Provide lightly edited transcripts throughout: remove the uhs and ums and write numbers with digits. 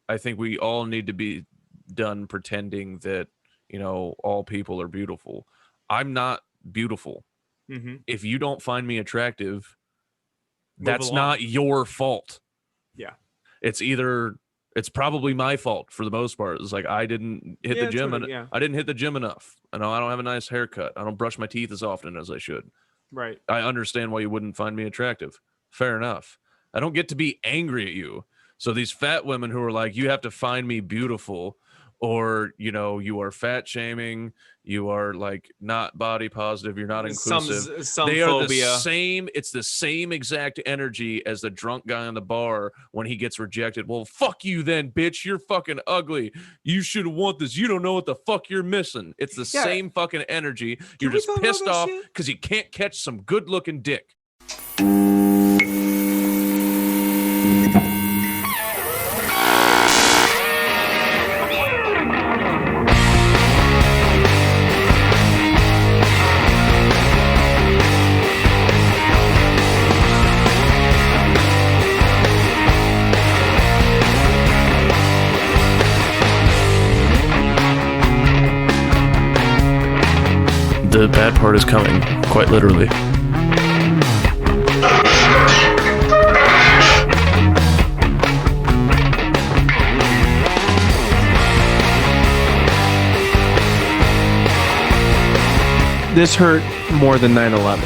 I think we all need to be done pretending that, all people are beautiful. I'm not beautiful. Mm-hmm. If you don't find me attractive, Move that's along. not your fault. Yeah. It's probably my fault for the most part. It's like I didn't hit the gym, and yeah. I didn't hit the gym enough. I don't have a nice haircut. I don't brush my teeth as often as I should. Right. I understand why you wouldn't find me attractive. Fair enough. I don't get to be angry at you. So these fat women who are like, you have to find me beautiful, or you are fat shaming, you are like not body positive, you're not inclusive. Some They are the phobia. same. It's the same exact energy as the drunk guy in the bar when he gets rejected. Well, fuck you then, bitch. You're fucking ugly. You should want this. You don't know what the fuck you're missing. It's the same fucking energy. You're we just talk about pissed that off shit? because you can't catch some good looking dick. The bad part is coming, quite literally. This hurt more than 9/11.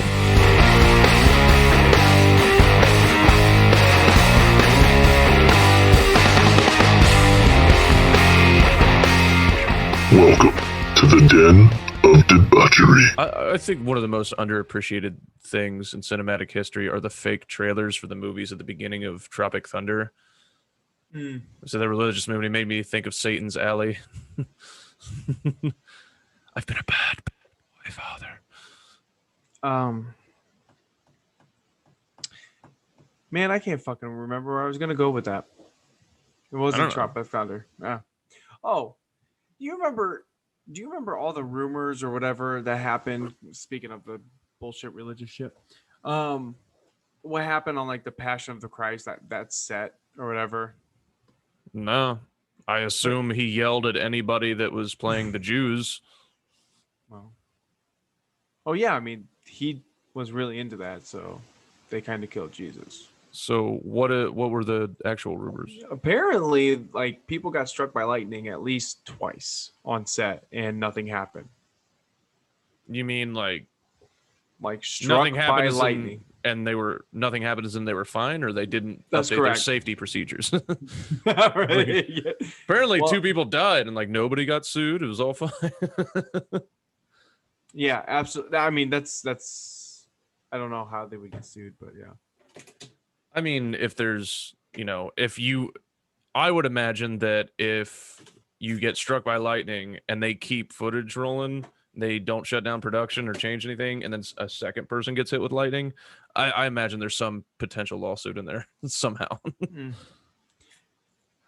Welcome to the Den of Debauchery. I think one of the most underappreciated things in cinematic history are the fake trailers for the movies at the beginning of Tropic Thunder. So the religious movie made me think of Satan's Alley. I've been a bad boy, Father. Man, I can't fucking remember where I was gonna go with that. It wasn't Tropic Thunder. Yeah. Oh, do you remember all the rumors or whatever that happened? Speaking of the bullshit religious shit, what happened on like the Passion of the Christ, that set or whatever? No, I assume he yelled at anybody that was playing the Jews. Well, oh yeah, I mean he was really into that, so they kind of killed Jesus. So what were the actual rumors? Apparently, like people got struck by lightning at least twice on set, and nothing happened. You mean like struck nothing by happened lightning? And nothing happened as in they were fine, or they didn't That's update their correct. safety procedures. Right. Yeah. Apparently, 2 people died, and like nobody got sued. It was all fine. Yeah, absolutely. I mean, that's. I don't know how they would get sued, but yeah. I mean, if there's, I would imagine that if you get struck by lightning and they keep footage rolling, they don't shut down production or change anything, and then a second person gets hit with lightning, I imagine there's some potential lawsuit in there somehow.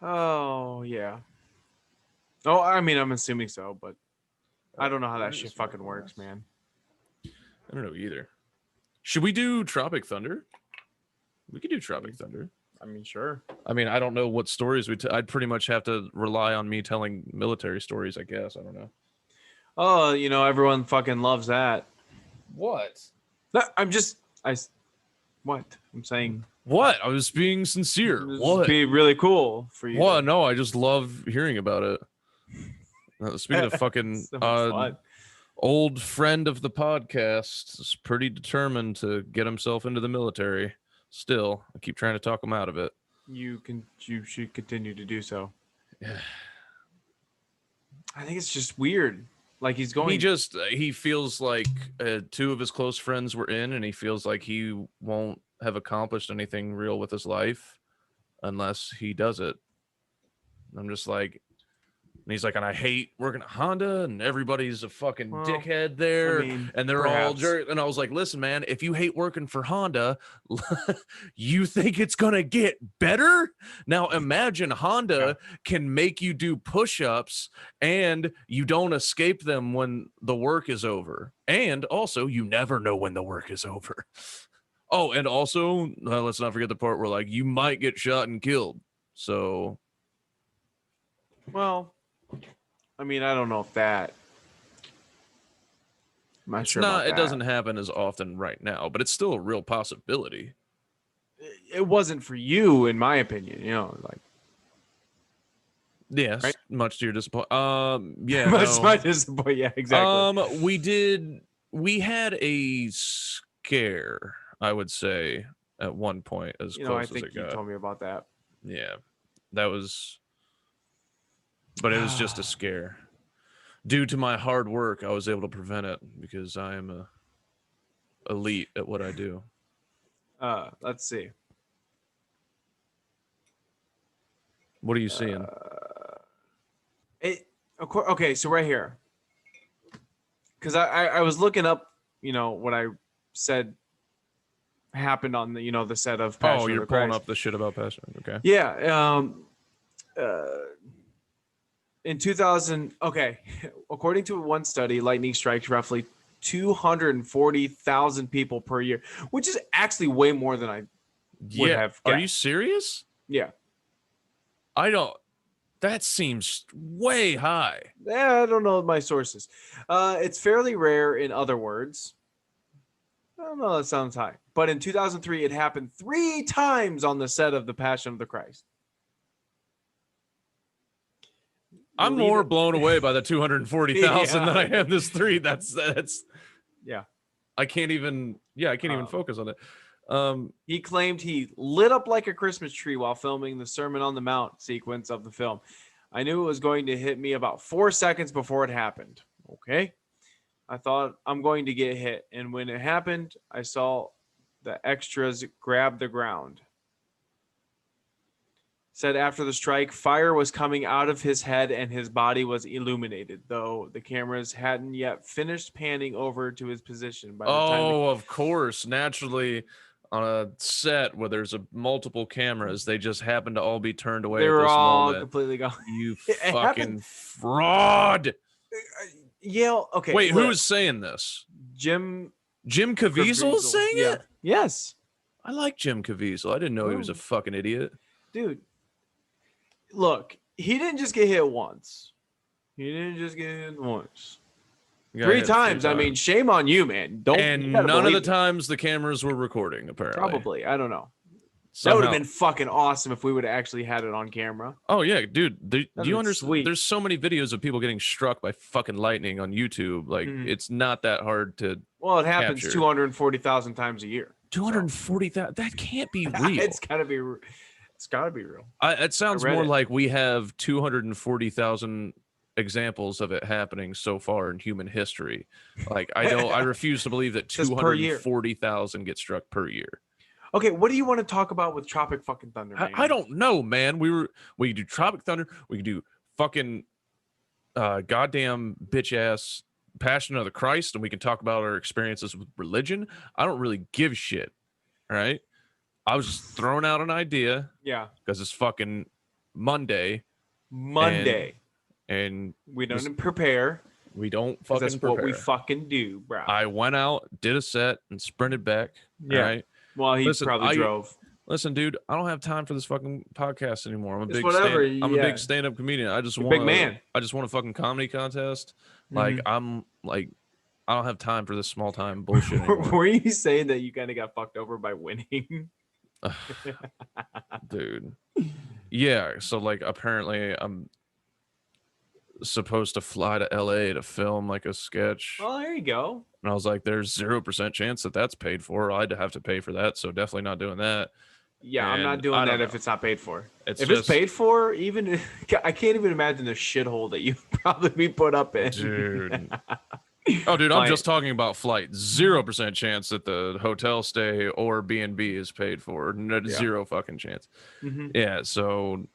Oh, yeah. Oh, I mean, I'm assuming so, but I don't know how that shit fucking works, man. I don't know either. Should we do Tropic Thunder? We could do Tropic Thunder. I mean, sure. I mean, I don't know what stories I'd pretty much have to rely on me telling military stories, I guess. I don't know. Oh, everyone fucking loves that. What? No, what? I'm saying. What? I was being sincere. What? Would be really cool for you. What? No, I just love hearing about it. Speaking of fucking so old friend of the podcast is pretty determined to get himself into the military. Still, I keep trying to talk him out of it. You should continue to do so. Yeah. I think it's just weird. Like he's going. He feels like 2 of his close friends were in, and he feels like he won't have accomplished anything real with his life unless he does it. I'm just like, and he's like, and I hate working at Honda, and everybody's a fucking dickhead there, and they're all jerks. And I was like, listen, man, if you hate working for Honda, you think it's gonna get better? Now imagine Honda can make you do push-ups, and you don't escape them when the work is over, and also you never know when the work is over. Oh, and also let's not forget the part where like you might get shot and killed. So Well, I mean, I don't know if that. I'm not It's sure not. about It that. doesn't happen as often right now, but it's still a real possibility. It wasn't for you, in my opinion. You know, like Yes, right? much to your disappointment. Yeah, Much no. my disappointment. Yeah, exactly. We had a scare, I would say, at one point, as You know, I close as think it you got. told me about that. Yeah, that was, but it was just a scare. Due to my hard work, I was able to prevent it because I am a elite at what I do. Let's see. What are you seeing? Okay, so right here, because I was looking up, you know, what I said happened on the the set of Passion Oh, of you're the pulling Christ. up the shit about Passion. Okay. Yeah. In 2000, okay, according to one study, lightning strikes roughly 240,000 people per year, which is actually way more than I would Yeah. have Are you guessed. serious? Yeah. I don't. That seems way high. I don't know my sources. It's fairly rare, in other words. I don't know, that sounds high. But in 2003, it happened 3 times on the set of The Passion of the Christ. I'm more blown away by the 240,000 than I am this 3. That's yeah. I can't even focus on it. He claimed he lit up like a Christmas tree while filming the Sermon on the Mount sequence of the film. I knew it was going to hit me about 4 seconds before it happened. Okay. I thought I'm going to get hit. And when it happened, I saw the extras grab the ground. Said after the strike, fire was coming out of his head and his body was illuminated, though the cameras hadn't yet finished panning over to his position. By the time of course. Naturally, on a set where there's multiple cameras, they just happen to all be turned away they at were this all moment. completely gone. You It fucking happened- fraud. Yale, okay. Wait, look, who's saying this? Jim Caviezel is saying yeah. it? Yes. I like Jim Caviezel. I didn't know he was a fucking idiot. Dude, look, he didn't just get hit once. He didn't just get hit once. He got 3 hit times. I mean, shame on you, man. Don't. And you gotta none of the believe it. times the cameras were recording, apparently. Probably. I don't know. Somehow. That would have been fucking awesome if we would have actually had it on camera. Oh yeah, dude. Do you understand? Sweet. There's so many videos of people getting struck by fucking lightning on YouTube. Like it's not that hard to. Well, it happens capture. 240,000 times a year. 240,000. That can't be real. It's gotta be. It's gotta be real. It sounds read more it. like we have 240,000 examples of it happening so far in human history. Like I refuse to believe that Just per year. 240,000 get struck per year. Okay, what do you want to talk about with Tropic fucking Thunder, man? I don't know, man. We could do Tropic Thunder. We could do fucking goddamn bitch ass Passion of the Christ, and we can talk about our experiences with religion. I don't really give a shit. All right. I was just throwing out an idea. Yeah. Because it's fucking Monday. And we don't prepare. We don't fucking that's prepare. what we fucking do, bro. I went out, did a set, and sprinted back. Yeah. Right? Well, he probably drove. Listen, dude, I don't have time for this fucking podcast anymore. I'm a big big stand-up comedian. I just want big man. I just want a fucking comedy contest. Like I'm like I don't have time for this small time bullshit anymore. Were you saying that you kind of got fucked over by winning? Dude. Yeah, so like apparently I'm supposed to fly to LA to film like a sketch. Oh, there you go. And I was like, there's 0% chance that that's paid for. I'd have to pay for that, so definitely not doing that. Yeah, I'm not doing that if it's not paid for. If it's paid for, even I can't even imagine the shithole that you'd probably be put up in. Dude. Oh, dude, I'm just talking about flight. 0% chance that the hotel stay or B&B is paid for. Zero fucking chance. Yeah, so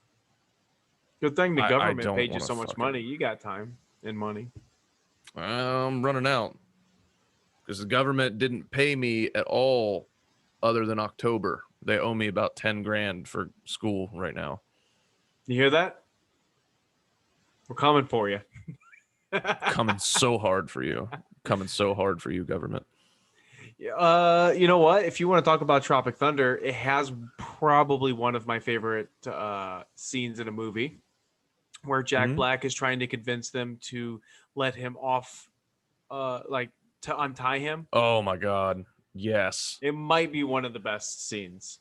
good thing the government paid you wanna so much money. You got time and money. I'm running out because the government didn't pay me at all other than October. They owe me about 10 grand for school right now. You hear that? We're coming for you. Coming so hard for you. Coming so hard for you, government. You know what? If you want to talk about Tropic Thunder, it has probably one of my favorite scenes in a movie. where Jack Black is trying to convince them to let him off, like to untie him. Oh my God. Yes. It might be one of the best scenes.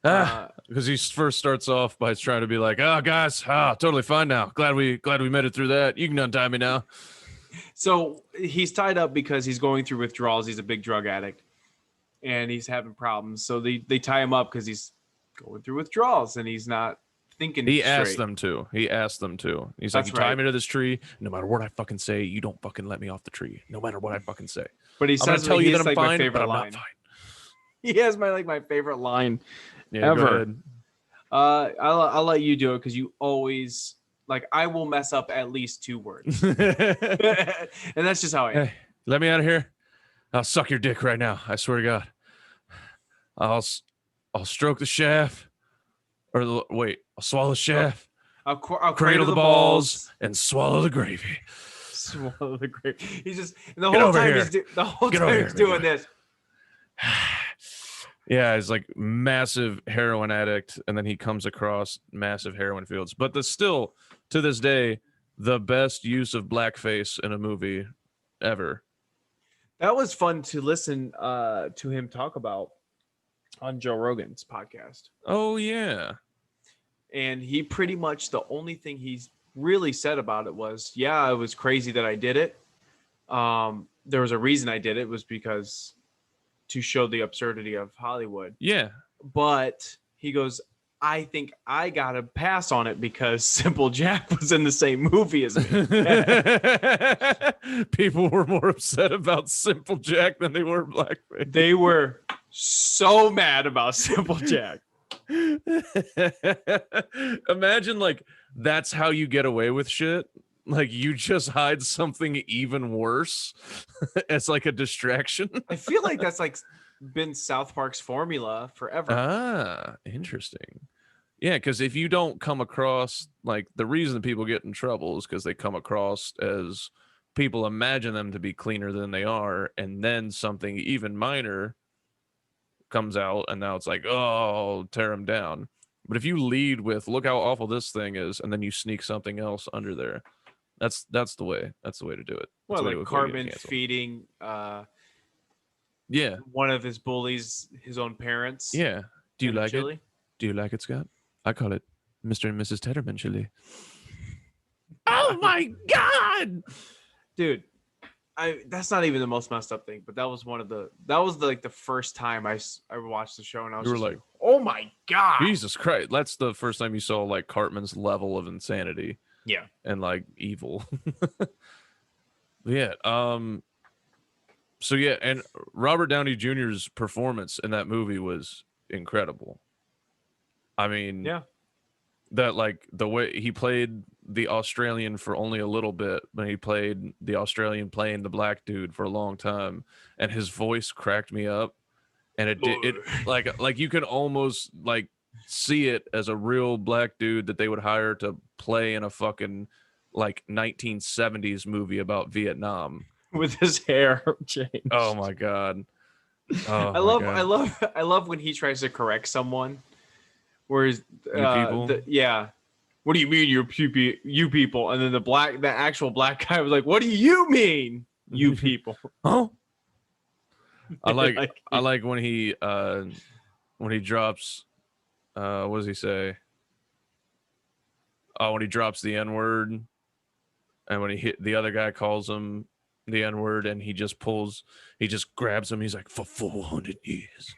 Because he first starts off by trying to be like, "Oh, guys, totally fine now. Glad we made it through that. You can untie me now." So he's tied up because he's going through withdrawals. He's a big drug addict, and he's having problems. So they tie him up because he's going through withdrawals and he's not thinking. He straight. asked them to. He's like, "You tie me to this tree. No matter what I fucking say, you don't fucking let me off the tree. No matter what I fucking say." But he I'm gonna says, tell you that I'm like fine, but I'm not fine. He has my favorite line Yeah, ever. I'll let you do it because you always like. I will mess up at least 2 words, and that's just how I am. Hey, let me out of here. I'll suck your dick right now. I swear to God. I'll stroke the shaft, or wait, I'll swallow the shaft. I'll cradle the balls and swallow the gravy. Swallow the gravy. He's just the whole time he's doing this. Yeah, he's like massive heroin addict, and then he comes across massive heroin fields. But still, to this day, the best use of blackface in a movie ever. That was fun to listen to him talk about on Joe Rogan's podcast. Oh yeah. And he pretty much, the only thing he's really said about it was, yeah, it was crazy that I did it. There was a reason I did it. It was because to show the absurdity of Hollywood. Yeah. But he goes, I think I got a pass on it because Simple Jack was in the same movie as me. People were more upset about Simple Jack than they were blackface. They were so mad about Simple Jack. Imagine like that's how you get away with shit. Like you just hide something even worse as like a distraction. I feel like that's like been South Park's formula forever. Ah, interesting. Yeah, because if you don't come across like the reason people get in trouble is because they come across as people imagine them to be cleaner than they are, and then something even minor comes out and now it's like, oh, tear them down. But if you lead with look how awful this thing is, and then you sneak something else under there, that's the way to do it. Well, like Cartman feeding yeah, one of his bullies his own parents. Yeah. Do you like chili? it? Do you like it, Scott? I call it Mr. and Mrs. Tetterman chili. Oh my God, dude! That's not even the most messed up thing, but that was like the first time I watched the show, and I was like, oh my God, Jesus Christ! That's the first time you saw like Cartman's level of insanity. Yeah, and like evil. Yeah. So yeah, and Robert Downey Jr.'s performance in that movie was incredible. I mean, yeah, that like the way he played the Australian for only a little bit, but he played the Australian playing the black dude for a long time, and his voice cracked me up, and it like you could almost like see it as a real black dude that they would hire to play in a fucking like 1970s movie about Vietnam with his hair changed. Oh my God. Oh, I love when he tries to correct someone. Whereas yeah, what do you mean you people? And then the actual black guy was like, what do you mean you people? Oh, I like when he drops what does he say? Oh, when he drops the N-word, and when the other guy calls him the N-word, and he just grabs him. He's like, for 400 years,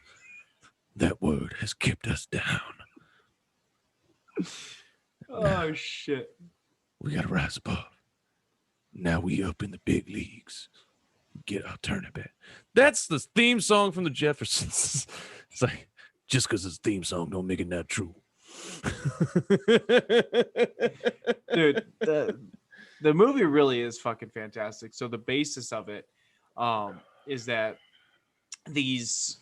that word has kept us down. Oh shit! We gotta rise above. Now we up in the big leagues. Get our turn it back. That's the theme song from the Jeffersons. It's like, just because it's a theme song don't make it not true. Dude, the movie really is fucking fantastic. So the basis of it is that these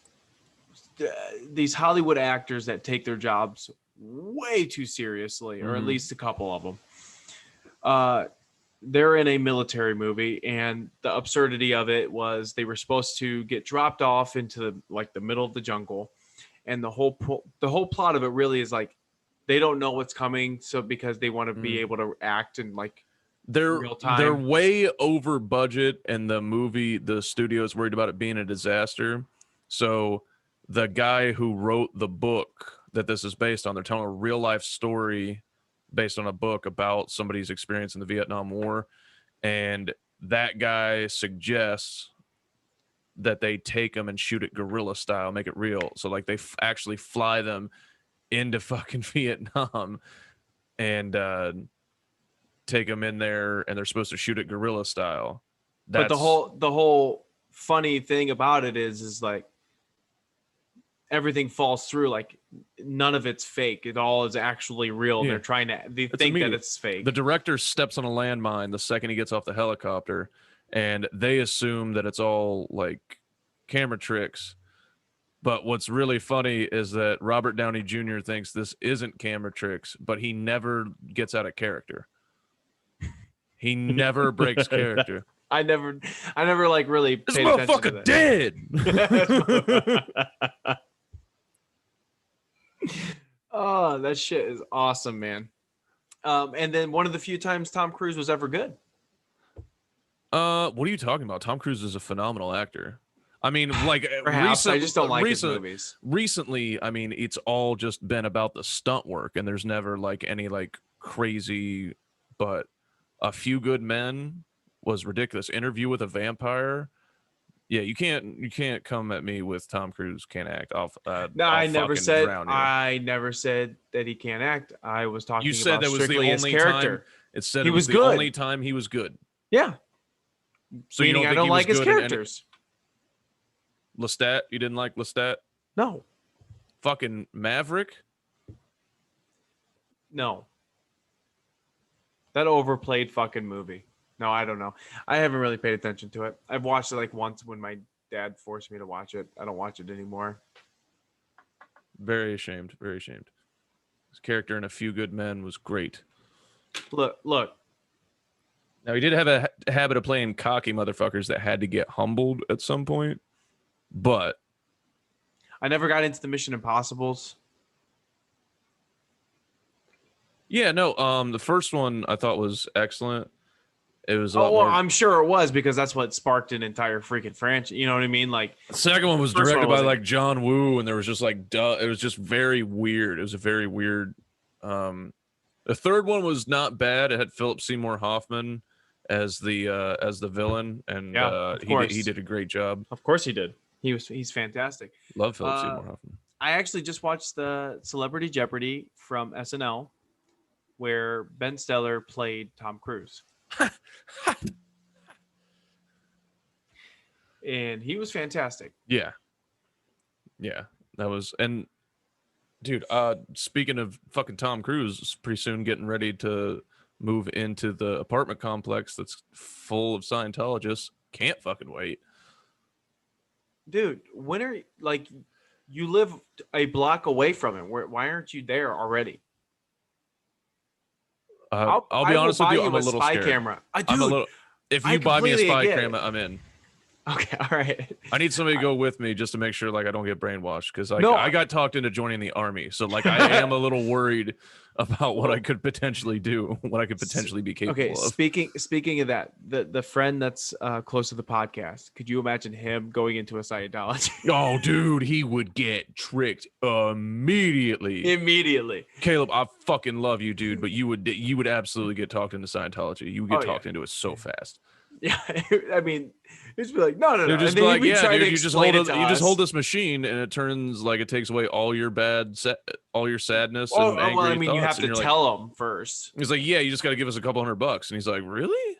Hollywood actors that take their jobs way too seriously, or at least a couple of them, they're in a military movie, and the absurdity of it was they were supposed to get dropped off into the middle of the jungle, and the whole plot of it really is like they don't know what's coming, so because they want to be able to act in like real time. They're way over budget, and the studio is worried about it being a disaster. So the guy who wrote the book that this is based on, they're telling a real life story based on a book about somebody's experience in the Vietnam War, and that guy suggests that they take them and shoot it guerrilla style, make it real. So like they actually fly them into fucking Vietnam and take them in there, and they're supposed to shoot it guerrilla style. But the whole funny thing about it is like everything falls through. Like none of it's fake. It all is actually real. Yeah. They're trying to. They think immediate. that it's fake. The director steps on a landmine the second he gets off the helicopter, and they assume that it's all like camera tricks. But what's really funny is that Robert Downey Jr. thinks this isn't camera tricks, but he never gets out of character. He never breaks character. I never like really This paid attention to motherfucker that. dead. Oh, that shit is awesome, man. And then one of the few times Tom Cruise was ever good. What are you talking about? Tom Cruise is a phenomenal actor. I mean, like, Perhaps I just don't like his movies. Recently, I mean, it's all just been about the stunt work, and there's never like any like crazy, but A Few Good Men was ridiculous. Interview with a Vampire. Yeah, you can't come at me with Tom Cruise can't act. No, I never said that he can't act. I was talking. You said about that was the only time. It said it was the only time he was good. Yeah. So you don't think I don't he was like his good in characters. Lestat, you didn't like Lestat? No. Fucking Maverick? No. That overplayed fucking movie. No, I don't know. I haven't really paid attention to it. I've watched it like once when my dad forced me to watch it. I don't watch it anymore. Very ashamed. Very ashamed. His character in A Few Good Men was great. Look. Now, he did have a habit of playing cocky motherfuckers that had to get humbled at some point. But I never got into the Mission Impossibles. Yeah, no. The first one I thought was excellent. It was. I'm sure it was because that's what sparked an entire freaking franchise. You know what I mean? Like the second one was directed by like John Woo, and there was just like it was just very weird. It was a very weird. The third one was not bad. It had Philip Seymour Hoffman as the villain, and he did a great job. Of course, he did. He's fantastic. Love Philip Seymour Hoffman. I actually just watched the Celebrity Jeopardy from SNL, where Ben Stiller played Tom Cruise. And he was fantastic. Yeah, that was. And dude, speaking of fucking Tom Cruise, pretty soon getting ready to move into the apartment complex that's full of Scientologists. Can't fucking wait. Dude, when are like you live a block away from him? Why aren't you there already? I'll be honest with you, I'm a little spy scared. Camera. If you buy me a spy camera, I'm in. Okay, all right. I need somebody to go with me just to make sure like I don't get brainwashed, because I got talked into joining the army, so like I am a little worried about what I could potentially do, what I could potentially be capable of. Speaking of that, the friend that's close to the podcast, could you imagine him going into a Scientology? Oh, dude, he would get tricked immediately. Caleb, I fucking love you, dude, but you would absolutely get talked into Scientology. You would get talked into it so fast. Yeah, I mean, he'd be like, no. They'd just be like, yeah, dude, you just hold this machine, and it turns like it takes away all your all your sadness and angry well, I mean, you have thoughts, to tell him first. He's like, yeah, you just got to give us a couple $100, and he's like, really?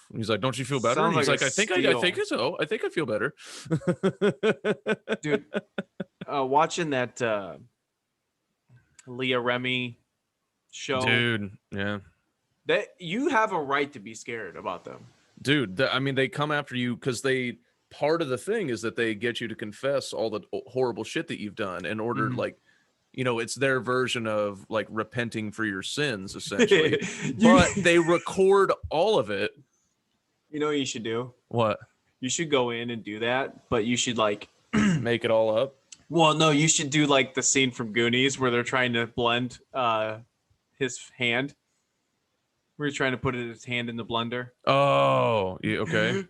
And he's like, don't you feel better? And he's like, I think so. I think I feel better. Dude, watching that Leah Remy show, dude, yeah. That you have a right to be scared about them, dude. I mean, they come after you because part of the thing is that they get you to confess all the horrible shit that you've done in order, like, you know, it's their version of like repenting for your sins, essentially. But they record all of it. You know what you should do? What? You should go in and do that, but you should like make it all up. Well, no, you should do like the scene from Goonies where they're trying to blend his hand. Where he's trying to put his hand in the blender. Oh, yeah, okay. And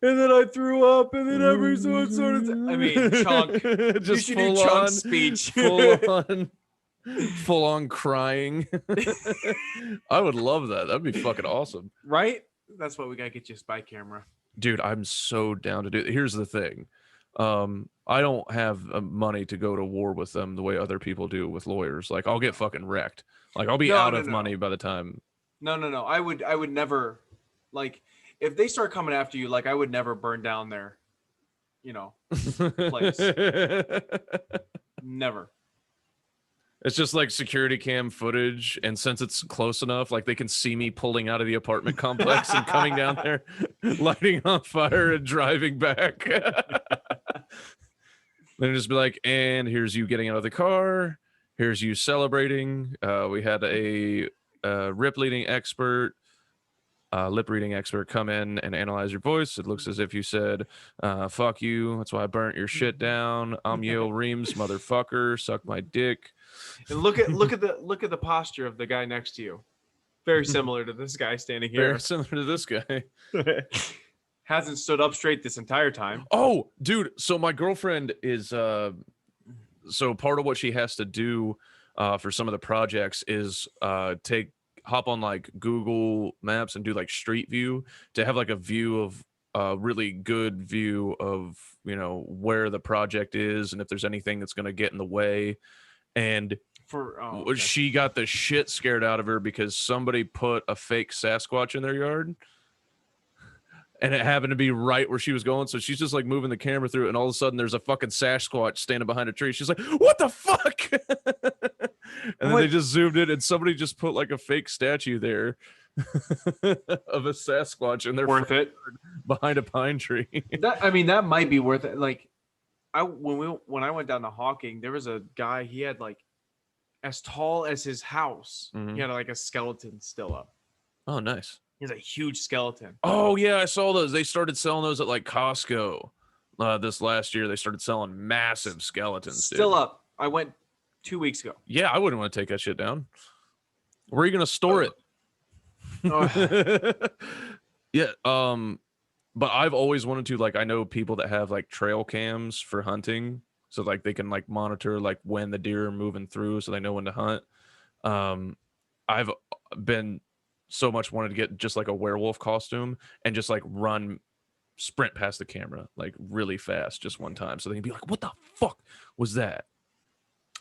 then I threw up, and then everyone started. I mean, Chunk. Just you should do Chunk's speech. Full on crying. I would love that. That'd be fucking awesome. Right? That's why we gotta get you a spy camera. Dude, I'm so down to do it. Here's the thing. I don't have money to go to war with them the way other people do with lawyers. Like, I'll get fucking wrecked. Like, I'll be out of money by the time. No. I would never, like, if they start coming after you, like, I would never burn down their, place. Never. It's just like security cam footage, and since it's close enough, like they can see me pulling out of the apartment complex and coming down there, lighting on fire and driving back. Then just be like, and here's you getting out of the car. Here's you celebrating. We had a lip reading expert come in and analyze your voice. It looks as if you said, fuck you. That's why I burnt your shit down. I'm Yale Reams, motherfucker. Suck my dick. And look at the posture of the guy next to you. Very similar to this guy standing here. Very similar to this guy. Hasn't stood up straight this entire time. Oh, dude. So my girlfriend is so part of what she has to do for some of the projects is hop on like Google Maps and do like Street View to have like a view of really good view of where the project is and if there's anything that's going to get in the way. And she got the shit scared out of her because somebody put a fake Sasquatch in their yard. And it happened to be right where she was going. So she's just like moving the camera through it. And all of a sudden there's a fucking Sasquatch standing behind a tree. She's like, what the fuck? And then they just zoomed in and somebody just put like a fake statue there of a Sasquatch in their worth it behind a pine tree. That might be worth it. Like when I went down to Hawking, there was a guy, he had like as tall as his house. Mm-hmm. He had like a skeleton still up. Oh, nice. He's a huge skeleton. Oh yeah, I saw those. They started selling those at like Costco this last year. They started selling massive skeletons. Still dude. up. I went 2 weeks ago. Yeah, I wouldn't want to take that shit down. Where are you gonna store it? Yeah. But I've always wanted to, like, I know people that have like trail cams for hunting, so like they can like monitor like when the deer are moving through, so they know when to hunt. I've been so much wanted to get just like a werewolf costume and just like sprint past the camera like really fast just one time, so they can be like, what the fuck was that?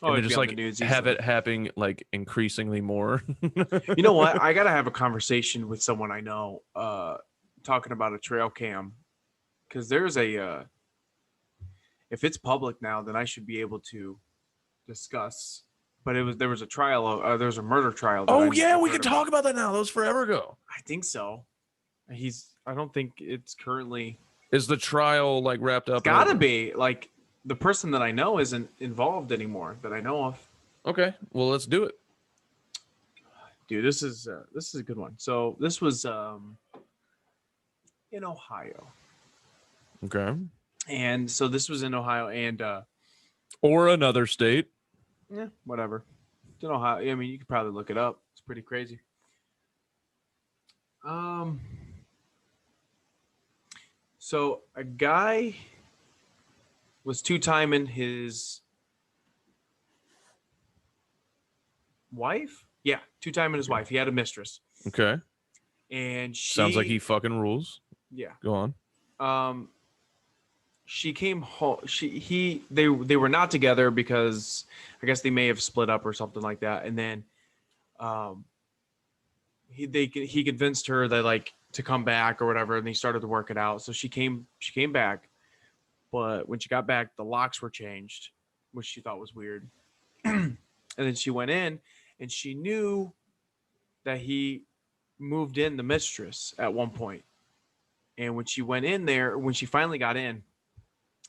And then just like have it happening like increasingly more. You know what? I gotta have a conversation with someone I know talking about a trail cam, because there's a if it's public now, then I should be able to discuss. But there was a trial. There was a murder trial. Oh yeah, we can talk about that now. That was forever ago. I think so. I don't think it's currently. Is the trial like wrapped up? It's gotta be. Like, the person that I know isn't involved anymore that I know of. Okay, well, let's do it. Dude, this is a good one. So this was in Ohio. Okay. And so this was in Ohio, and or another state. Yeah, whatever. Don't know how. I mean, you could probably look it up. It's pretty crazy. So a guy was two-timing his wife. Yeah, two-timing his wife. He had a mistress. Okay. And she sounds like he fucking rules. Yeah. Go on. She came home. They were not together because I guess they may have split up or something like that. And then, he convinced her that like to come back or whatever, and they started to work it out. So she came back, but when she got back, the locks were changed, which she thought was weird. And then she went in, and she knew that he moved in the mistress at one point. And when she went in there, when she finally got in,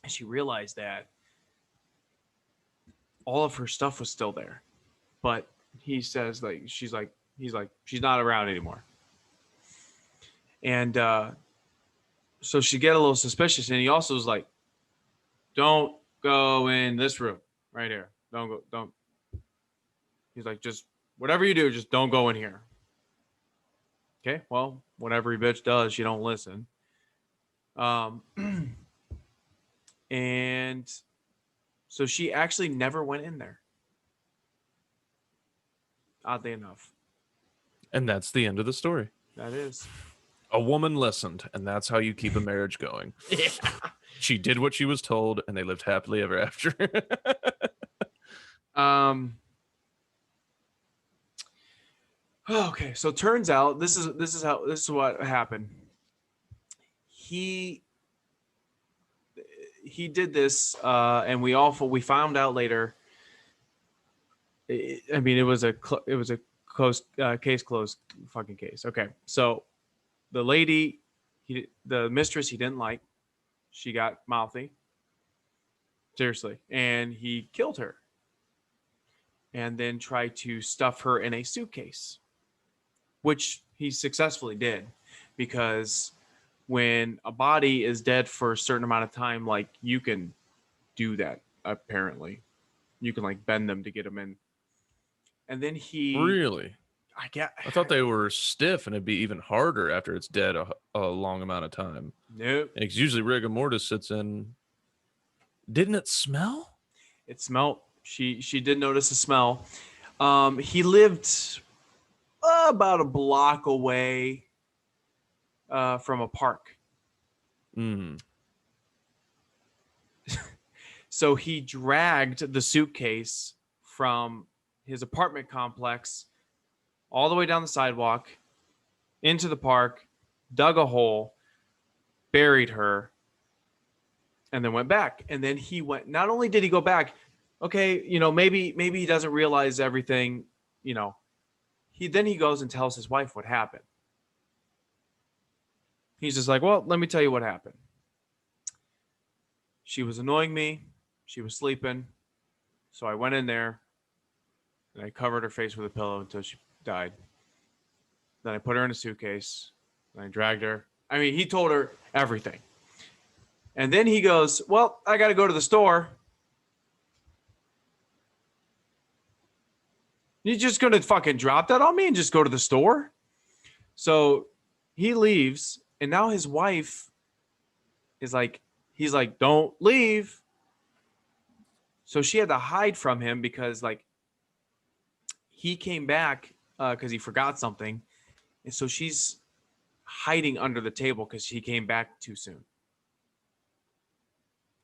she realized that all of her stuff was still there, but he says like she's not around anymore. And So she get a little suspicious, and he also was like, "Don't go in this room right here. Don't go. Don't." He's like, "Just whatever you do, just don't go in here." Okay, well, whatever your bitch does, you don't listen. And so she actually never went in there. Oddly enough. And that's the end of the story. That is. A woman listened, and that's how you keep a marriage going. Yeah. She did what she was told, and they lived happily ever after. Okay, so turns out this is what happened. He did this, and we found out later. I mean, it was a closed case closed fucking case. Okay, so the lady, the mistress, he didn't like. She got mouthy. Seriously, and he killed her. And then tried to stuff her in a suitcase, which he successfully did, because when a body is dead for a certain amount of time, like, you can do that. Apparently, you can like bend them to get them in. And then he Really? I thought they were stiff, and it'd be even harder after it's dead a long amount of time. Nope. It's usually rigor mortis sits in. Didn't it smell? It smelled. She did notice a smell. He lived about a block away from a park. So he dragged the suitcase from his apartment complex all the way down the sidewalk into the park, dug a hole, buried her, and then went back. And then he went, not only did he go back, okay, maybe he doesn't realize everything, he goes and tells his wife what happened. He's just like, well, let me tell you what happened. She was annoying me. She was sleeping. So I went in there and I covered her face with a pillow until she died. Then I put her in a suitcase and I dragged her. I mean, he told her everything. And then he goes, well, I got to go to the store. You just going to fucking drop that on me and just go to the store? So he leaves, and now his wife is like, he's like, don't leave. So she had to hide from him because, like, he came back because he forgot something. And so she's hiding under the table because he came back too soon.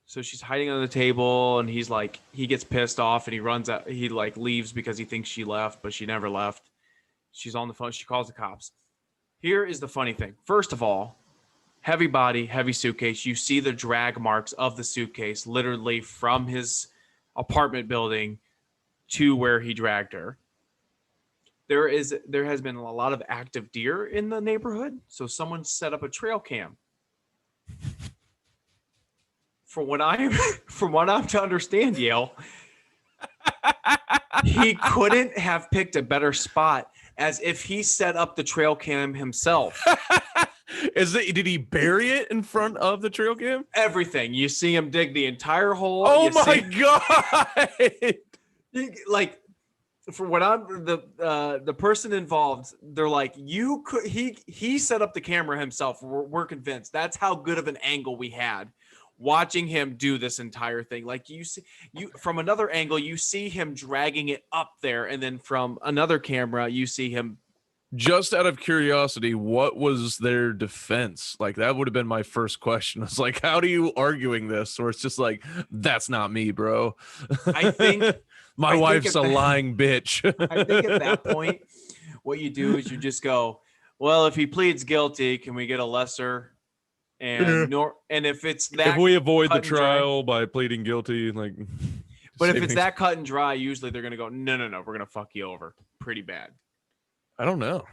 So she's hiding under the table, and he's like, he gets pissed off and he runs out. He like leaves because he thinks she left, but she never left. She's on the phone. She calls the cops. Here is the funny thing. First of all, heavy body, heavy suitcase. You see the drag marks of the suitcase literally from his apartment building to where he dragged her. There has been a lot of active deer in the neighborhood. So someone set up a trail cam. From what I'm to understand, Yale, he couldn't have picked a better spot, as if he set up the trail cam himself. Did he bury it in front of the trail cam? Everything. You see him dig the entire hole. Oh my God! Like, for what I'm the person involved, they're like, he set up the camera himself. We're convinced. That's how good of an angle we had watching him do this entire thing. Like, you from another angle, you see him dragging it up there, and then from another camera, you see him. Just out of curiosity, what was their defense? Like, that would have been my first question. It's like, how do you arguing this? Or it's just like, that's not me, bro. I think my wife's a lying bitch. I think at that point, what you do is you just go, well, if he pleads guilty, can we get a lesser? And if it's that, if we avoid the trial by pleading guilty, like, but if it's that cut and dry, usually they're gonna go, no, we're gonna fuck you over pretty bad. I don't know.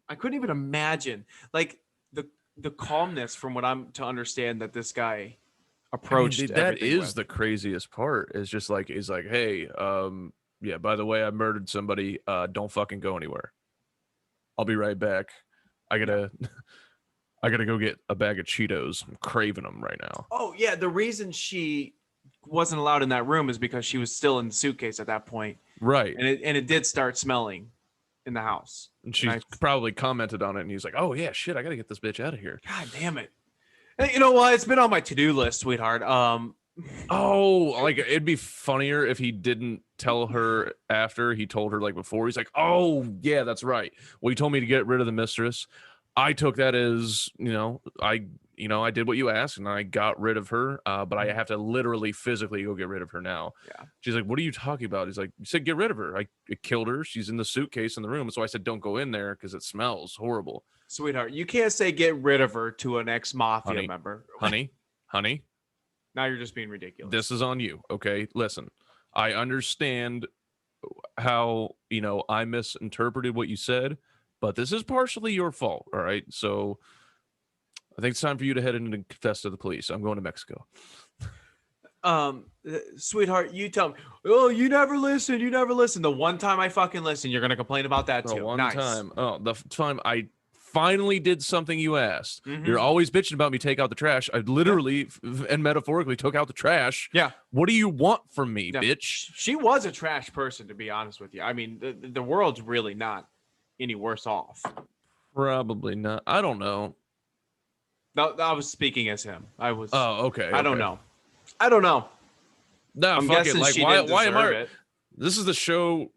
I couldn't even imagine, like, the calmness, from what I'm to understand, that this guy approached. That is the craziest part. Is just like, he's like, hey, yeah, by the way, I murdered somebody. Don't fucking go anywhere. I'll be right back. I gotta. I gotta go get a bag of Cheetos. I'm craving them right now. Oh yeah, the reason she wasn't allowed in that room is because she was still in the suitcase at that point, Right. and it did start smelling in the house. And she probably commented on it, and he's like, "Oh yeah, shit, I gotta get this bitch out of here." God damn it! Hey, you know what? It's been on my to-do list, sweetheart. Oh, like it'd be funnier if he didn't tell her after he told her like before. He's like, "Oh yeah, that's right. Well, you told me to get rid of the mistress. I took that as I did what you asked, and I got rid of her. But I have to literally physically go get rid of her now." Yeah. She's like, "What are you talking about?" He's like, "You said get rid of her. I killed her. She's in the suitcase in the room. So I said don't go in there because it smells horrible." Sweetheart, you can't say get rid of her to an ex-mafia member. Honey. Now you're just being ridiculous. This is on you, okay? Listen, I understand how, I misinterpreted what you said, but this is partially your fault, all right? So I think it's time for you to head in and confess to the police. I'm going to Mexico. Sweetheart, you tell me. Oh, you never listen. You never listen. The one time I fucking listen, you're going to complain about that too. The one nice. time. Oh, the time I finally did something you asked. Mm-hmm. You're always bitching about me take out the trash. I literally and metaphorically took out the trash. Yeah. What do you want from me, bitch? She was a trash person, to be honest with you. I mean, the world's really not any worse off. Probably not. I don't know. No, I was speaking as him. I was. Oh, okay. I don't know. No, I'm fuck it. guessing Like, she why didn't am I? it. This is the show.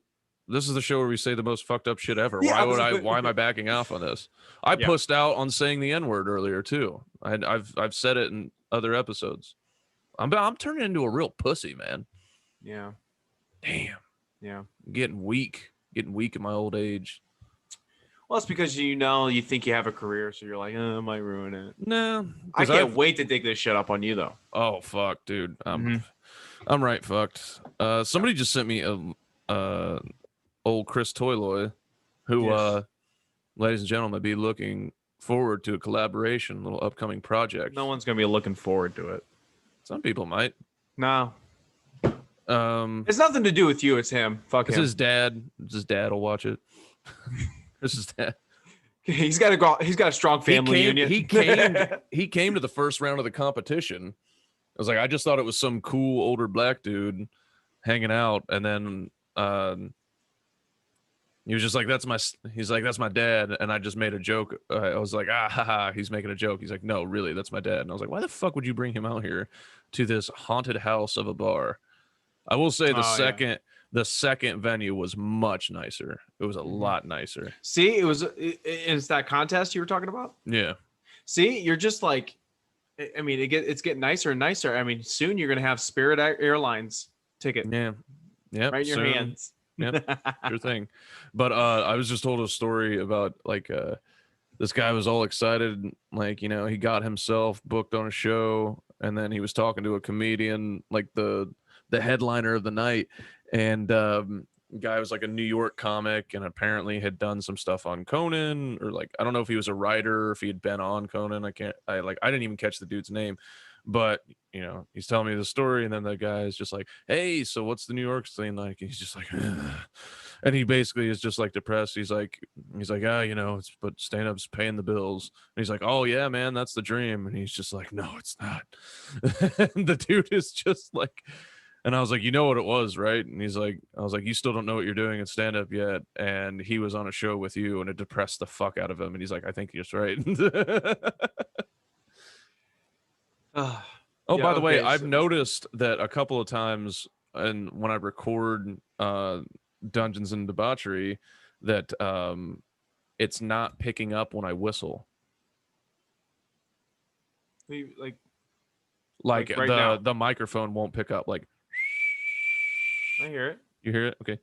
This is the show where we say the most fucked up shit ever. Yeah, Why am I backing off on this? I pussed out on saying the N-word earlier too. I've said it in other episodes. I'm turning into a real pussy, man. Yeah. Damn. Yeah. I'm getting weak in my old age. Well, it's because you think you have a career, so you're like, I might ruin it. No. I can't wait to dig this shit up on you though. Oh fuck, dude. I'm right fucked. Somebody just sent me a old Chris Toyloy, who ladies and gentlemen, be looking forward to a collaboration, little upcoming project. No one's gonna be looking forward to it. Some people might. No. It's nothing to do with you, it's him. Fuck him. His dad will watch it. This is dad. He's got a strong family union. He came to the first round of the competition. I was like, I just thought it was some cool older black dude hanging out, and then he was just like, that's my dad, and I just made a joke. I was like, haha, he's making a joke. He's like, no, really, that's my dad. And I was like, why the fuck would you bring him out here to this haunted house of a bar? I will say the second venue was much nicer. It was a lot nicer. See, it's that contest you were talking about. Yeah. See, you're just like, I mean, it's getting nicer and nicer. I mean, soon you're gonna have Spirit Airlines ticket. Yeah. Right in your hands. Yep, sure thing. But I was just told a story about like this guy was all excited, like, he got himself booked on a show, and then he was talking to a comedian, like the headliner of the night, and guy was like a New York comic, and apparently had done some stuff on Conan, or like, I don't know if he was a writer or if he had been on Conan. I didn't even catch the dude's name, but he's telling me the story, and then the guy is just like, hey, so what's the New York scene like? And he's just like, ugh. And he basically is just like depressed. He's like, but stand-up's paying the bills. And he's like, oh yeah, man, that's the dream. And he's just like, no, it's not. And the dude is just like, and I was like, you know what it was, right? And I was like, you still don't know what you're doing in stand-up yet. And he was on a show with you, and it depressed the fuck out of him. And he's like, I think you're just right. By the way, I've noticed that a couple of times, and when I record Dungeons and Debauchery, that it's not picking up when I whistle. Like right now. The microphone won't pick up. Like, I hear it. You hear it? Okay.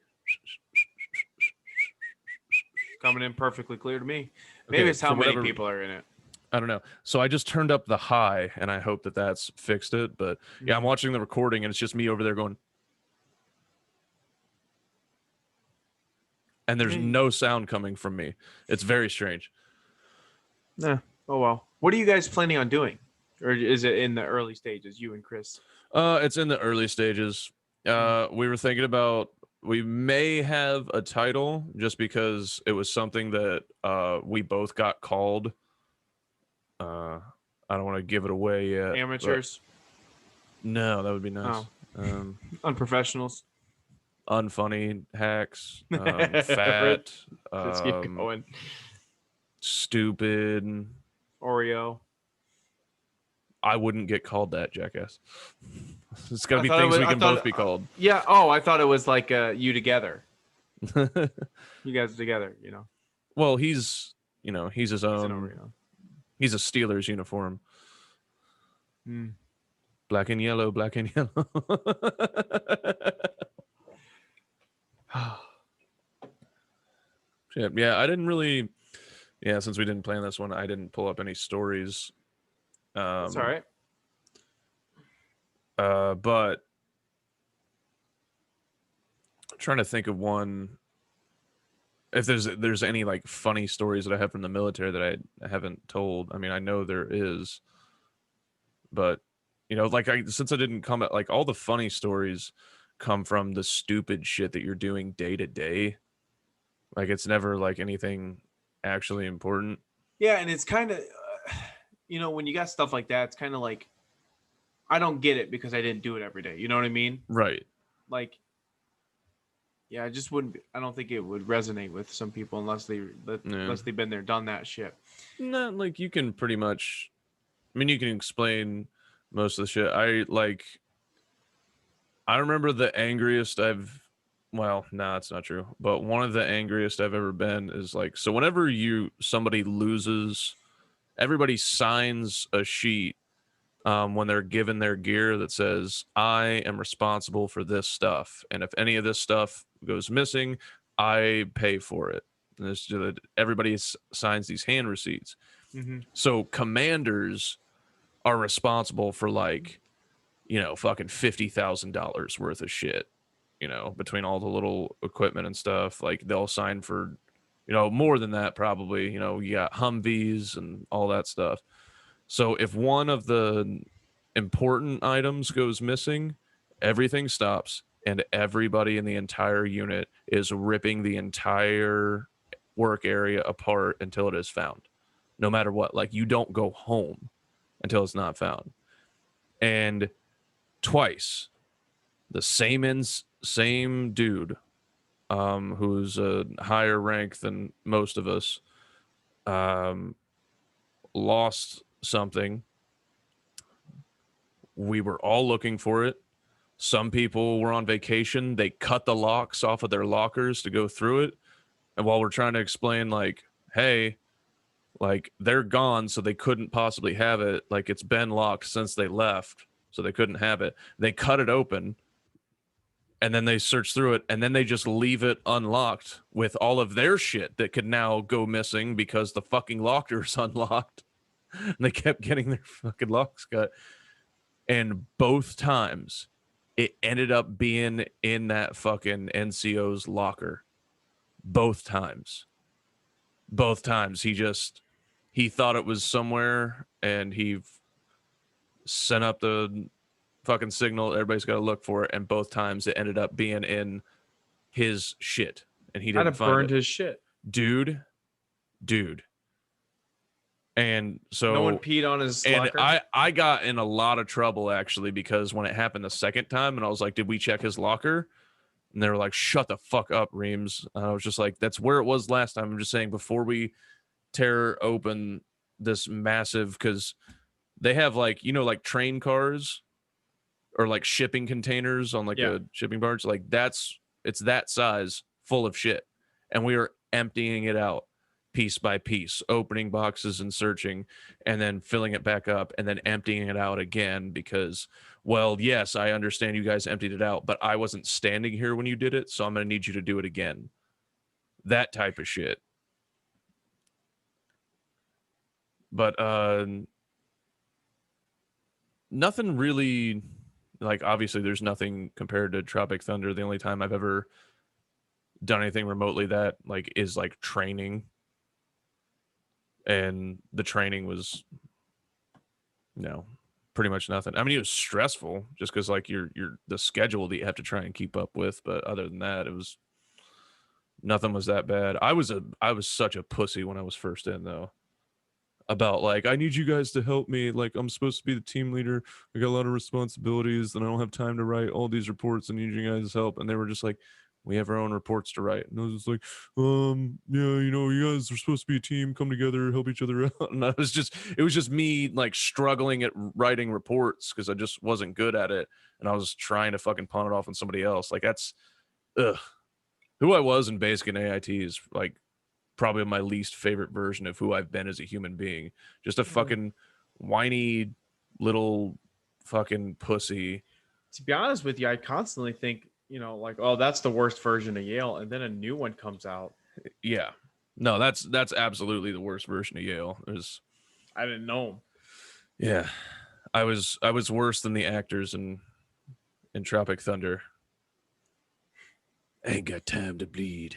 Coming in perfectly clear to me. Maybe it's how many people are in it. I don't know. So I just turned up the high, and I hope that that's fixed it. But yeah, I'm watching the recording, and it's just me over there going. And there's no sound coming from me. It's very strange. Yeah. Oh, well. What are you guys planning on doing? Or is it in the early stages, you and Chris? It's in the early stages. We were thinking about, we may have a title, just because it was something that we both got called I don't want to give it away yet. Amateurs. No, that would be nice. Oh. Unprofessionals. Unfunny hacks. Fat. Just keep going. Stupid. Oreo. I wouldn't get called that, jackass. It's got to be things we can both be called. Yeah. Oh, I thought it was like you together. You guys together, you know. Well, he's his own. He's a Steelers uniform. Mm. Black and yellow, black and yellow. Yeah, I didn't really. Yeah, since we didn't plan this one, I didn't pull up any stories. That's all right. But I'm trying to think of one. If there's any like funny stories that I have from the military that I haven't told. I mean, I know there is, but like since I didn't come at like all the funny stories come from the stupid shit that you're doing day to day. Like it's never like anything actually important. Yeah, and it's kind of when you got stuff like that, it's kind of like I don't get it because I didn't do it every day. You know what I mean? Right. Like, yeah, I just wouldn't. I don't think it would resonate with some people unless they've been there, done that shit. No, like you can pretty much. I mean, you can explain most of the shit. I remember the angriest I've. Well, no, that's not true. But one of the angriest I've ever been is like, so whenever somebody loses, everybody signs a sheet when they're given their gear that says, I am responsible for this stuff. And if any of this stuff goes missing, I pay for it. And everybody signs these hand receipts. Mm-hmm. So commanders are responsible for like, fucking $50,000 worth of shit, between all the little equipment and stuff. Like they'll sign for, more than that probably. You got Humvees and all that stuff. So if one of the important items goes missing, everything stops and everybody in the entire unit is ripping the entire work area apart until it is found. No matter what, like you don't go home until it's not found. And twice the same dude, who's a higher rank than most of us, lost something. We were all looking for it. Some people were on vacation. They cut the locks off of their lockers to go through it. And while we're trying to explain, like, hey, like they're gone, so they couldn't possibly have it. Like it's been locked since they left, so they couldn't have it. They cut it open and then they search through it and then they just leave it unlocked with all of their shit that could now go missing because the fucking locker's unlocked. And they kept getting their fucking locks cut. And both times it ended up being in that fucking NCO's locker. Both times he thought it was somewhere and he sent up the fucking signal. Everybody's got to look for it. And both times it ended up being in his shit and he didn't find it. Burned his shit. Dude. And so no one peed on his locker. I got in a lot of trouble actually, because when it happened the second time and I was like, did we check his locker? And they were like, shut the fuck up, Reams. And I was just like, that's where it was last time. I'm just saying, before we tear open this massive, because they have like, like train cars or like shipping containers on like a shipping barge. Like it's that size full of shit. And we are emptying it out piece by piece, opening boxes and searching, and then filling it back up and then emptying it out again because, well, yes, I understand you guys emptied it out, but I wasn't standing here when you did it, so I'm going to need you to do it again. That type of shit. But nothing really, like, obviously there's nothing compared to Tropic Thunder. The only time I've ever done anything remotely that like is like training. And the training was, pretty much nothing. I mean, it was stressful just because like you're the schedule that you have to try and keep up with. But other than that, nothing was that bad. I was such a pussy when I was first in though. about like, I need you guys to help me. Like, I'm supposed to be the team leader. I got a lot of responsibilities and I don't have time to write all these reports. I need you guys' help. And they were just like, we have our own reports to write. And I was just like, yeah, you guys are supposed to be a team, come together, help each other out. And it was just me like struggling at writing reports because I just wasn't good at it. And I was trying to fucking pawn it off on somebody else. Like that's who I was in basic and AIT is like probably my least favorite version of who I've been as a human being. Just a fucking whiny little fucking pussy. To be honest with you, I constantly think, like, oh, that's the worst version of Yale, and then a new one comes out. Yeah. No, that's absolutely the worst version of Yale. I didn't know him. Yeah. I was worse than the actors in Tropic Thunder. Ain't got time to bleed.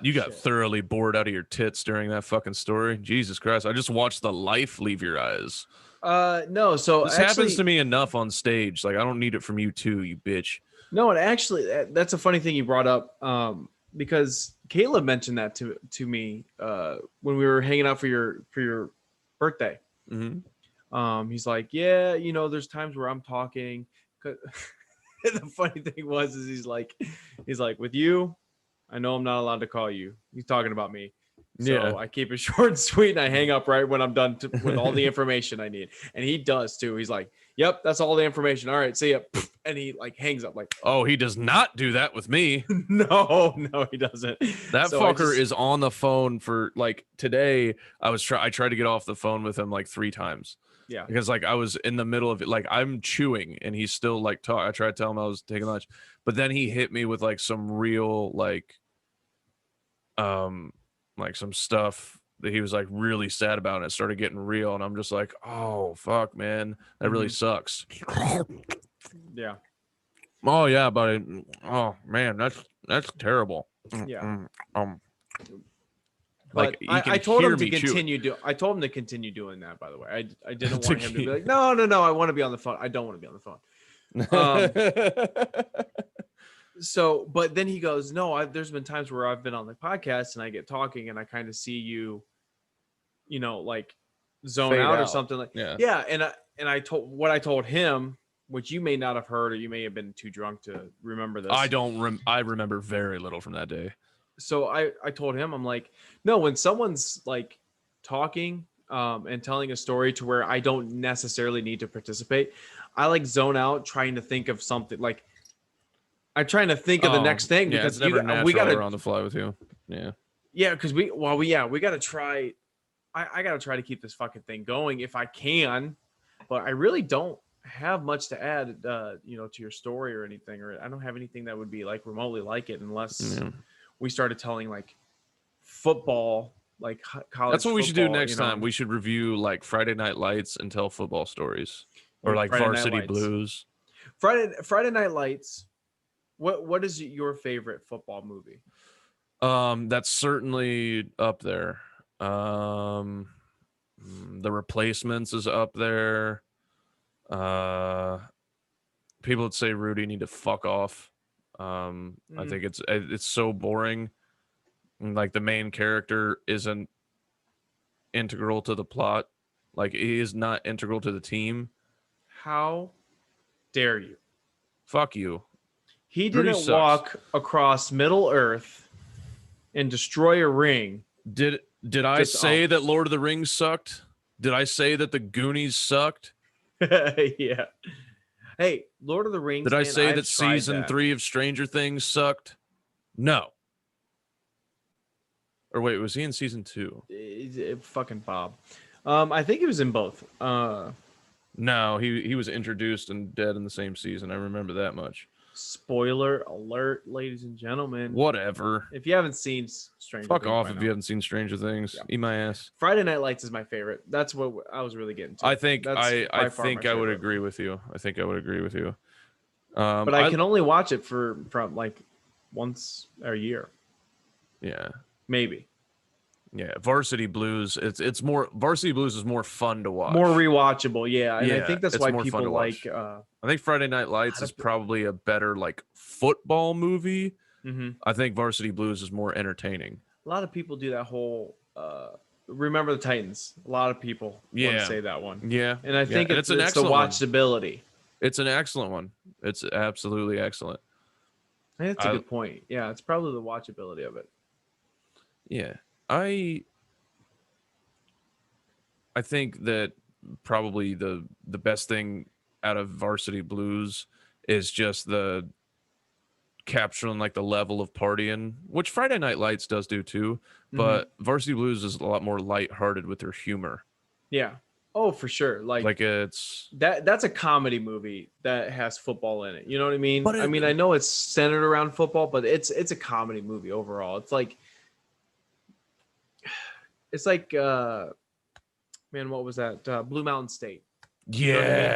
You got thoroughly bored out of your tits during that fucking story. Jesus Christ. I just watched the life leave your eyes. No, so this happens to me enough on stage. Like, I don't need it from you too, you bitch. No, and actually, that's a funny thing you brought up. Because Caleb mentioned that to me when we were hanging out for your birthday. Mm-hmm. He's like, yeah, there's times where I'm talking. The funny thing is he's like, with you, I know I'm not allowed to call you. He's talking about me. So yeah. I keep it short and sweet, and I hang up right when I'm done with all the information I need. And he does too. He's like, yep, that's all the information. All right, see ya. And he like hangs up like, oh, he does not do that with me. No, he doesn't. That fucker is on the phone for like today. I tried to get off the phone with him like 3 times. Yeah. Because like I was in the middle of it, like I'm chewing and he's still like talk. I tried to tell him I was taking lunch, but then he hit me with like some real like some stuff that he was like really sad about, and it started getting real, and I'm just like, oh fuck, man, that really sucks. Yeah. Oh yeah, but oh man, that's terrible. Yeah. Like I told him to continue I told him to continue doing that, by the way. I didn't want him to be like, no, I want to be on the phone. I don't want to be on the phone. So, but then he goes, no, there's been times where I've been on the podcast and I get talking and I kind of see you, like zone out or something like, yeah. And I told him, which you may not have heard, or you may have been too drunk to remember this. I remember very little from that day. So I told him, I'm like, no, when someone's like talking and telling a story to where I don't necessarily need to participate, I like zone out trying to think of something. Like I'm trying to think of the next thing because we got to on the fly with you. Yeah. Because we got to try. I got to try to keep this fucking thing going if I can, but I really don't have much to add, to your story or anything, or I don't have anything that would be like remotely like it unless we started telling like football, like college. That's what we should do next time. We should review like Friday Night Lights and tell football stories, or like Varsity Blues. Friday Night Lights. What is your favorite football movie? That's certainly up there. The Replacements is up there. People would say Rudy need to fuck off. I think it's so boring. Like the main character isn't integral to the plot. Like he is not integral to the team. How dare you? Fuck you. He didn't walk across Middle Earth and destroy a ring. Did I say that Lord of the Rings sucked? Did I say that the Goonies sucked? Yeah. Hey, Lord of the Rings. Did I say that season 3 of Stranger Things sucked? No. Or wait, was he in season 2? Fucking Bob. I think he was in both. No, he was introduced and dead in the same season. I remember that much. Spoiler alert, ladies and gentlemen. Whatever. If you haven't seen Stranger Things, fuck off if you haven't seen Stranger Things. Yeah. Eat my ass. Friday Night Lights is my favorite. That's what I was really getting to. I think I would agree with you. But I can only watch it from like once a year. Yeah. Maybe. Yeah, Varsity Blues. It's more Varsity Blues is more fun to watch. More rewatchable, yeah. And I think that's why people like. I think Friday Night Lights is probably a better like football movie. Mm-hmm. I think Varsity Blues is more entertaining. A lot of people do that whole Remember the Titans. A lot of people want to say that one. Yeah. And I think and it's an the excellent watchability. one. It's an excellent one. It's absolutely excellent. I think that's a good point. Yeah, it's probably the watchability of it. Yeah. I think that probably the best thing out of Varsity Blues is just the capturing like the level of partying, which Friday Night Lights does do too, but Varsity Blues is a lot more lighthearted with their humor. Yeah. Oh, for sure. Like it's that's a comedy movie that has football in it. You know what I mean? But I mean, I know it's centered around football, but it's a comedy movie overall. It's like man, what was that? Blue Mountain State. Yes. You know what I mean?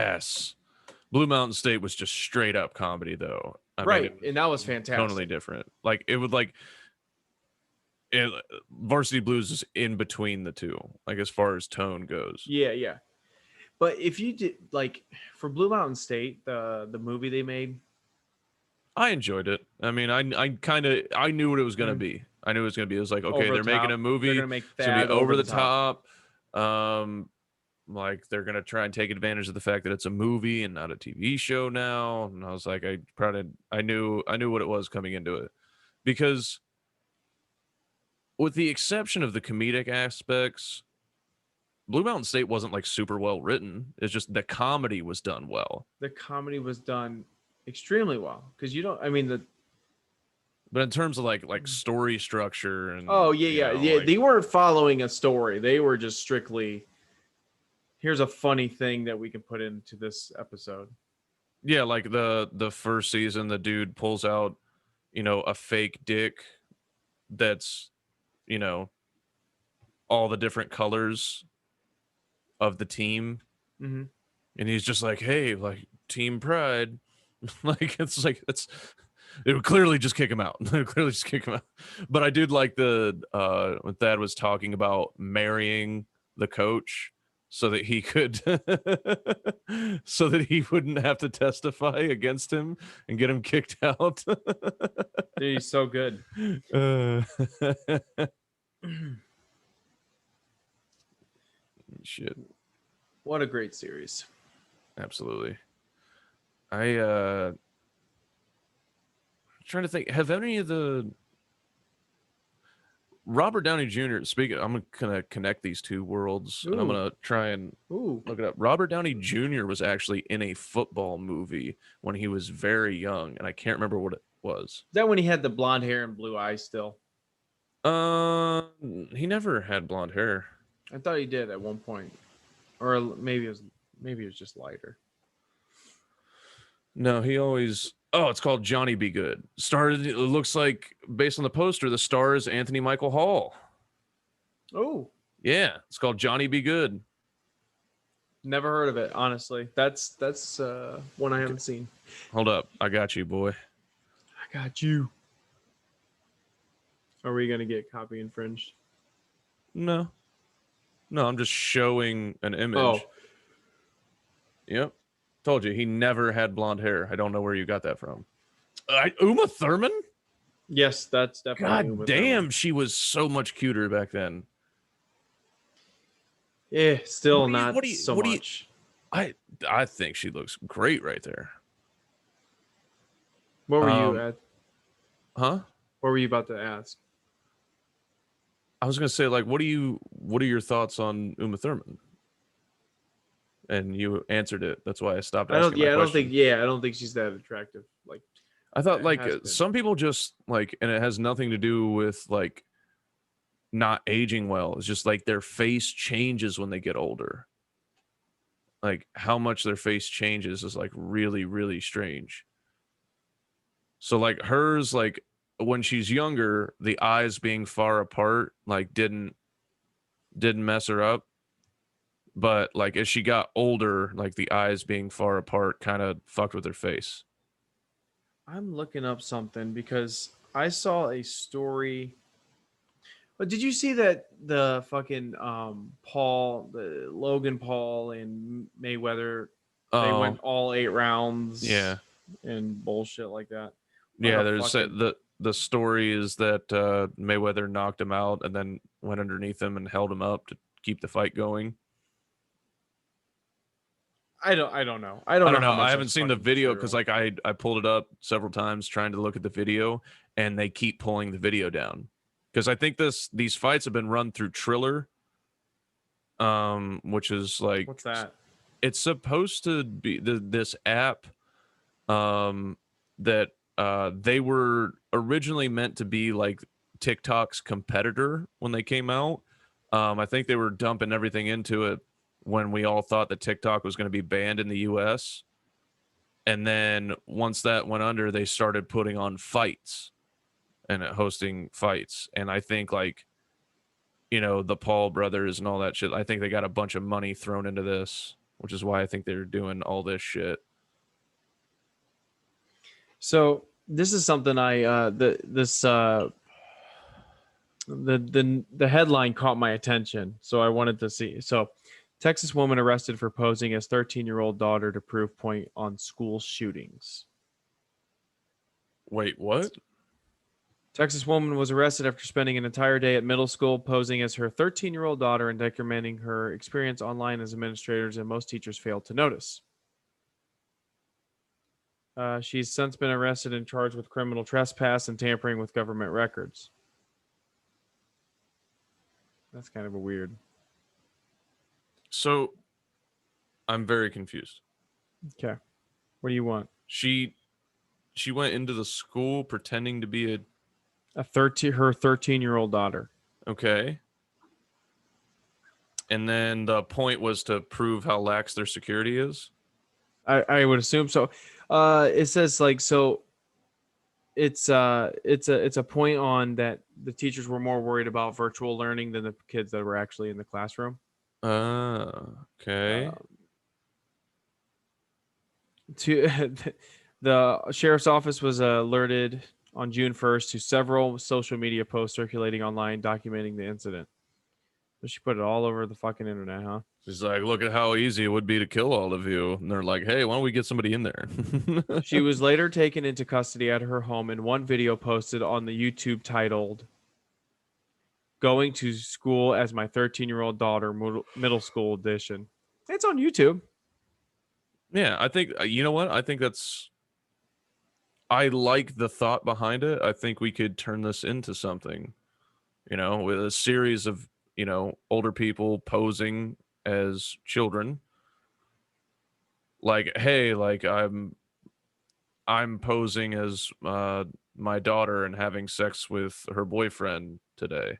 Blue Mountain State was just straight up comedy though. I right. mean, and that was fantastic. Totally different. Like it would Varsity Blues is in between the two, like as far as tone goes. Yeah. But if you did like for Blue Mountain State, the movie they made, I enjoyed it. I mean, I knew what it was gonna be. I knew it was gonna be. It was like, okay, they're making a movie. They're gonna make it's gonna be over the top. Like they're gonna try and take advantage of the fact that it's a movie and not a TV show now. And I was like, I knew what it was coming into it, because with the exception of the comedic aspects, Blue Mountain State wasn't like super well written. It's just the comedy was done well. The comedy was done extremely well, because but in terms of like story structure and they weren't following a story. They were just strictly, here's a funny thing that we can put into this episode. Yeah, like the first season, the dude pulls out, a fake dick that's, all the different colors of the team. Mm-hmm. And he's just like, hey, like team pride. Like it would clearly just kick him out. But I did like when Thad was talking about marrying the coach so that he could so that he wouldn't have to testify against him and get him kicked out. Dude, he's so good. Shit. What a great series. Absolutely. I'm trying to think, have any of the Robert Downey Jr. Speaking, I'm gonna connect these two worlds. And I'm gonna try and look it up. Robert Downey Jr. was actually in a football movie when he was very young, and I can't remember what it was. Is that when he had the blonde hair and blue eyes still? He never had blonde hair. I thought he did at one point, or maybe it was just lighter. No, he always. Oh, it's called Johnny Be Good. It looks like, based on the poster, the star is Anthony Michael Hall. Oh. Yeah, it's called Johnny Be Good. Never heard of it, honestly. That's one I haven't seen. Hold up. I got you, boy. I got you. Are we going to get copy infringed? No, I'm just showing an image. Oh. Yep. Told you, he never had blonde hair. I don't know where you got that from. Uma Thurman? Yes, that's definitely. God Uma damn, Thurman. She was so much cuter back then. Yeah, still not so much. I think she looks great right there. What were you at? Huh? What were you about to ask? I was gonna say, like, what are your thoughts on Uma Thurman? And you answered it. That's why I stopped asking. I don't think she's that attractive. Like, I thought, like, some people just like, and it has nothing to do with like not aging well. It's just like their face changes when they get older. Like how much their face changes is like really, really strange. So like hers, like when she's younger, the eyes being far apart, like didn't mess her up. But like as she got older, like the eyes being far apart kind of fucked with her face. I'm looking up something because I saw a story. But did you see that the fucking Logan Paul and Mayweather, they went all 8 rounds? Yeah. And bullshit like that. Yeah, there's the the story is that Mayweather knocked him out and then went underneath him and held him up to keep the fight going. I don't know. I I don't don't know. know. How much I haven't that's seen the fucking video true. because like I pulled it up several times trying to look at the video, and they keep pulling the video down because I think these fights have been run through Triller, which is like What's that? it's supposed to be this app that they were originally meant to be like TikTok's competitor when they came out. I think they were dumping everything into it when we all thought that TikTok was going to be banned in the US. And then once that went under, they started putting on fights and hosting fights. And I think like, you know, the Paul brothers and all that shit, I think they got a bunch of money thrown into this, which is why I think they're doing all this shit. So this is something the headline caught my attention, so I wanted to see. So, Texas woman arrested for posing as 13-year-old daughter to prove point on school shootings. Wait, what? Texas woman was arrested after spending an entire day at middle school posing as her 13-year-old daughter and documenting her experience online as administrators and most teachers failed to notice. She's since been arrested and charged with criminal trespass and tampering with government records. That's kind of a weird. So I'm very confused. Okay. What do you want? She went into the school pretending to be her 13-year-old daughter. Okay. And then the point was to prove how lax their security is. I would assume so. It says like so. It's a point on that the teachers were more worried about virtual learning than the kids that were actually in the classroom. Okay. The sheriff's office was alerted on June 1st to several social media posts circulating online documenting the incident. So she put it all over the fucking internet, huh? She's like, look at how easy it would be to kill all of you. And they're like, hey, why don't we get somebody in there? She was later taken into custody at her home in one video posted on the YouTube titled "Going to School as My 13-Year-Old Daughter Middle School Edition." It's on YouTube. Yeah, I think, you know what? I like the thought behind it. I think we could turn this into something, you know, with a series of, you know, older people posing as children. Like, hey, like I'm posing as my daughter and having sex with her boyfriend today,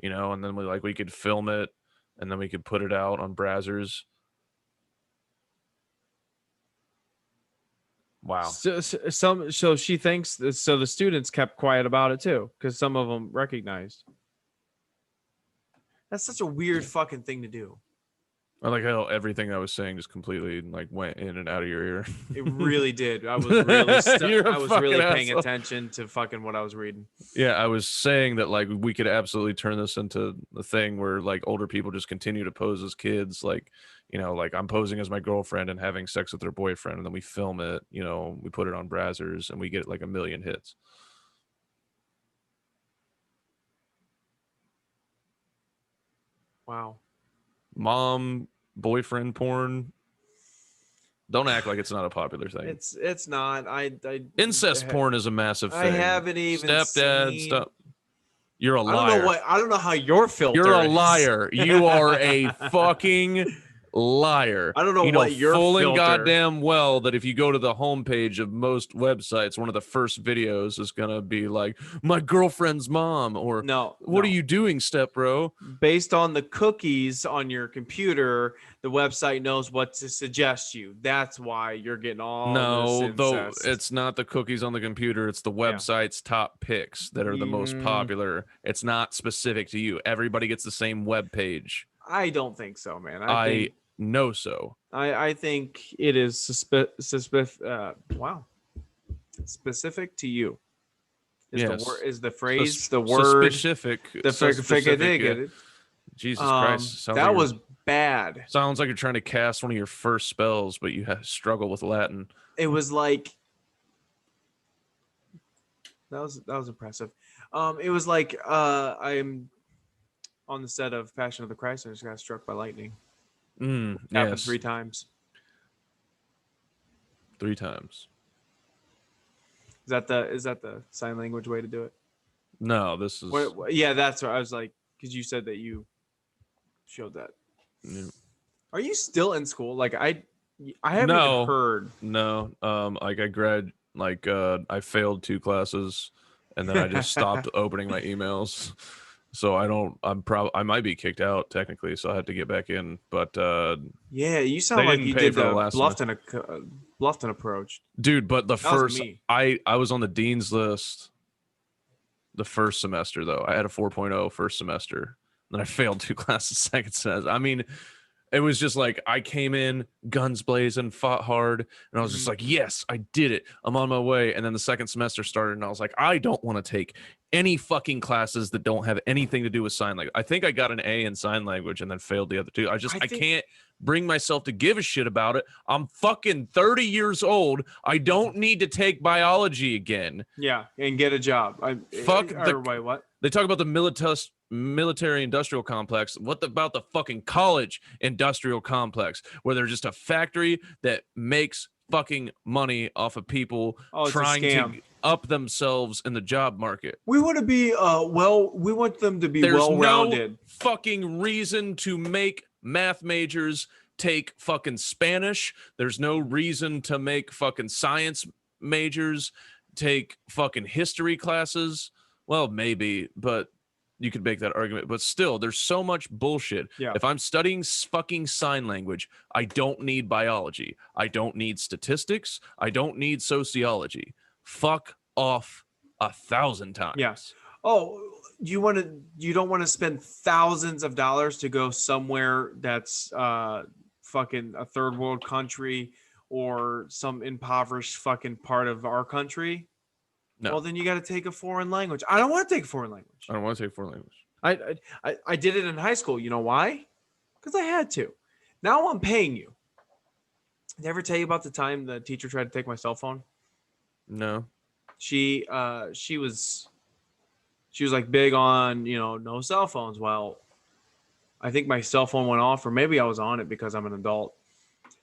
you know, and then we could film it and then we could put it out on Brazzers. Wow. So she thinks so. The students kept quiet about it too, because some of them recognized. That's such a weird fucking thing to do. I like how everything I was saying just completely like went in and out of your ear. It really did. I was really I was really paying attention to fucking what I was reading. Yeah, I was saying that like we could absolutely turn this into the thing where like older people just continue to pose as kids, like, you know, like I'm posing as my girlfriend and having sex with their boyfriend, and then we film it, you know, we put it on Brazzers and we get like 1 million hits. Wow. Mom, boyfriend porn. Don't act like it's not a popular thing. It's not. Incest porn is a massive thing. I haven't even Stepdad seen... stuff. You're a liar. I don't know how your filter You're a is. liar. You are a fucking liar. I don't know, you know what your full filter... and goddamn well that if you go to the homepage of most websites, one of the first videos is gonna be like, my girlfriend's mom, or what are you doing, step bro? Based on the cookies on your computer, the website knows what to suggest you. That's why you're getting all this though incest. it's not the cookies on the computer, it's the website's top picks that are the most popular. It's not specific to you. Everybody gets the same web page. I don't think so, man. I know so. I think it is specific to you. Is the phrase the word specific? Jesus Christ! That like was bad. Sounds like you're trying to cast one of your first spells, but you struggle with Latin. It was like That was impressive. It was like I'm on the set of Passion of the Christ and I just got struck by lightning. Happened Yes. 3 times. 3 times. Is that the sign language way to do it? No, this is. Yeah, that's what I was like, because you said that you showed that. Yeah. Are you still in school? Like I haven't even heard. No. Like I failed 2 classes, and then I just stopped opening my emails. So I might be kicked out technically, so I had to get back in. But yeah, you sound like you did the Bluffton Bluffton approach, dude. But the first, me. I was on the dean's list the first semester though. I had a 4.0 first semester, then I failed 2 classes second semester. I mean, it was just like I came in guns blazing, fought hard, and I was just like, yes, I did it. I'm on my way. And then the second semester started, and I was like, I don't want to take any fucking classes that don't have anything to do with sign language. I think I got an A in sign language and then failed the other 2. I can't bring myself to give a shit about it. I'm fucking 30 years old. I don't need to take biology again. Yeah, and get a job. What? They talk about the military industrial complex. What about the fucking college industrial complex, where they're just a factory that makes fucking money off of people trying to up themselves in the job market? We want to be we want them to be well-rounded. There's no fucking reason to make math majors take fucking Spanish. There's no reason to make fucking science majors take fucking history classes. Well, maybe, but you could make that argument. But still, there's so much bullshit. Yeah. If I'm studying fucking sign language, I don't need biology. I don't need statistics. I don't need sociology. Fuck off 1,000 times. Yes. Oh, you don't want to spend thousands of dollars to go somewhere that's fucking a third world country or some impoverished fucking part of our country? No. Well, then you got to take a foreign language. I don't want to take a foreign language. I don't want to take a foreign language. I did it in high school. You know why? Because I had to. Now I'm paying you. Did I ever tell you about the time the teacher tried to take my cell phone? No. She was like big on, no cell phones. Well, I think my cell phone went off, or maybe I was on it because I'm an adult.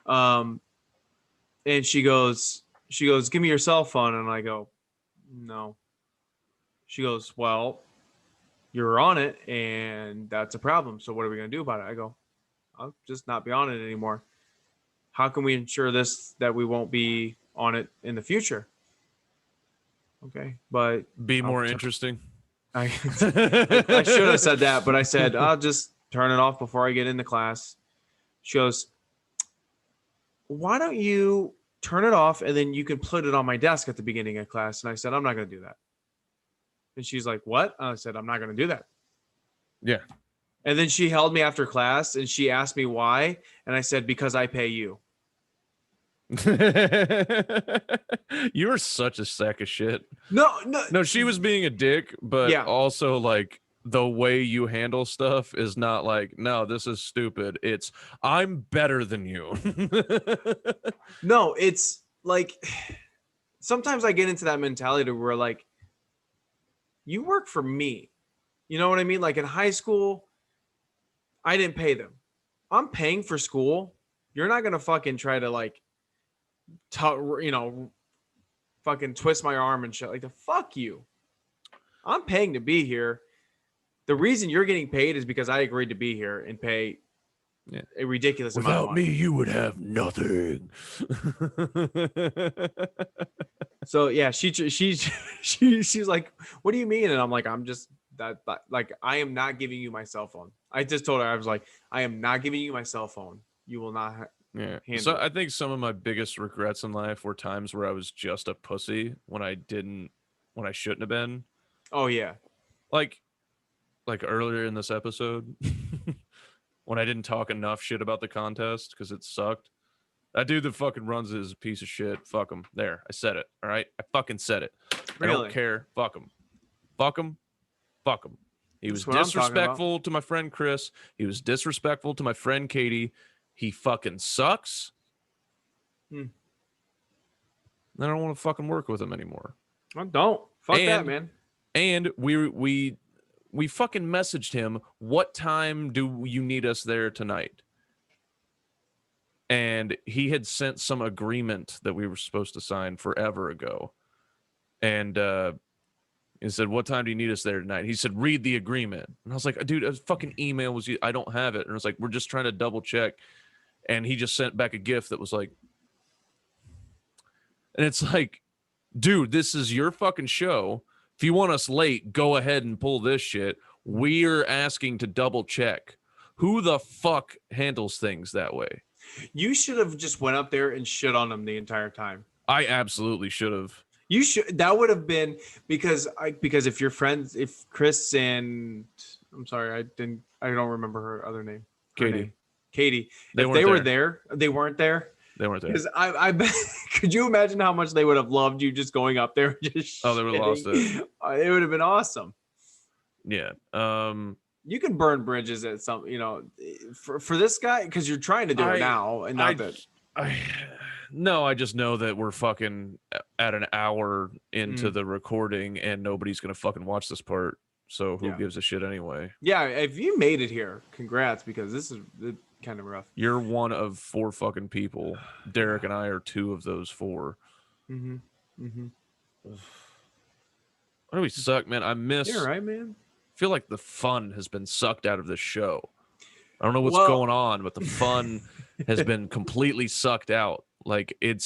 And she goes, give me your cell phone. And I go, no. She goes, well, you're on it and that's a problem. So what are we going to do about it? I go, I'll just not be on it anymore. How can we ensure that we won't be on it in the future? Okay. But be more interesting. I should have said that, but I said, I'll just turn it off before I get into class. She goes, why don't you turn it off and then you can put it on my desk at the beginning of class? And I said, I'm not going to do that. And she's like, what? I said, I'm not going to do that. Yeah. And then she held me after class and she asked me why. And I said, because I pay you. You are such a sack of shit. No, she was being a dick, but also like the way you handle stuff is not like, no, this is stupid. It's, I'm better than you. No, it's like, sometimes I get into that mentality where like, you work for me. You know what I mean? Like in high school, I didn't pay them. I'm paying for school. You're not going to fucking try to like, fucking twist my arm and shit. Like, the fuck you. I'm paying to be here. The reason you're getting paid is because I agreed to be here and pay a ridiculous amount of money. Without me, you would have nothing. So yeah, she's like, what do you mean? And I'm like, I'm just that like, I am not giving you my cell phone. I just told her, I was like, I am not giving you my cell phone. You will not. So I think some of my biggest regrets in life were times where I was just a pussy when I shouldn't have been. Oh yeah. Like earlier in this episode when I didn't talk enough shit about the contest because it sucked. That dude that fucking runs it is a piece of shit. Fuck him. There. I said it. All right. I fucking said it. Really? I don't care. Fuck him. Fuck him. Fuck him. He was disrespectful to my friend Chris. He was disrespectful to my friend Katie. He fucking sucks. I don't want to fucking work with him anymore. I don't. Fuck that, man. And we fucking messaged him, what time do you need us there tonight? And he had sent some agreement that we were supposed to sign forever ago. And he said, what time do you need us there tonight? He said, read the agreement. And I was like, dude, a fucking email was, I don't have it. And I was like, we're just trying to double check. And he just sent back a GIF that was like, and it's like, dude, this is your fucking show. If you want us late, go ahead and pull this shit. We're asking to double check. Who the fuck handles things that way? You should have just went up there and shit on him the entire time. I absolutely should have. You should. That would have been because if your friends, if Chris and I'm sorry, I don't remember her other name. Katie. If they were there, they weren't there. They weren't there. Because I bet. Could you imagine how much they would have loved you just going up there? Just they would have lost it. It would have been awesome. Yeah. You can burn bridges at some, for this guy because you're trying to do it now, and not that. No, I just know that we're fucking at an hour into the recording and nobody's going to fucking watch this part. So who gives a shit anyway? Yeah, if you made it here, congrats, because this is kind of rough. You're one of 4 fucking people. Derek and I are 2 of those 4. Mm-hmm. Mm-hmm. Why do we suck, man? You're right, man. I feel like the fun has been sucked out of this show. I don't know what's going on, but the fun has been completely sucked out. Like it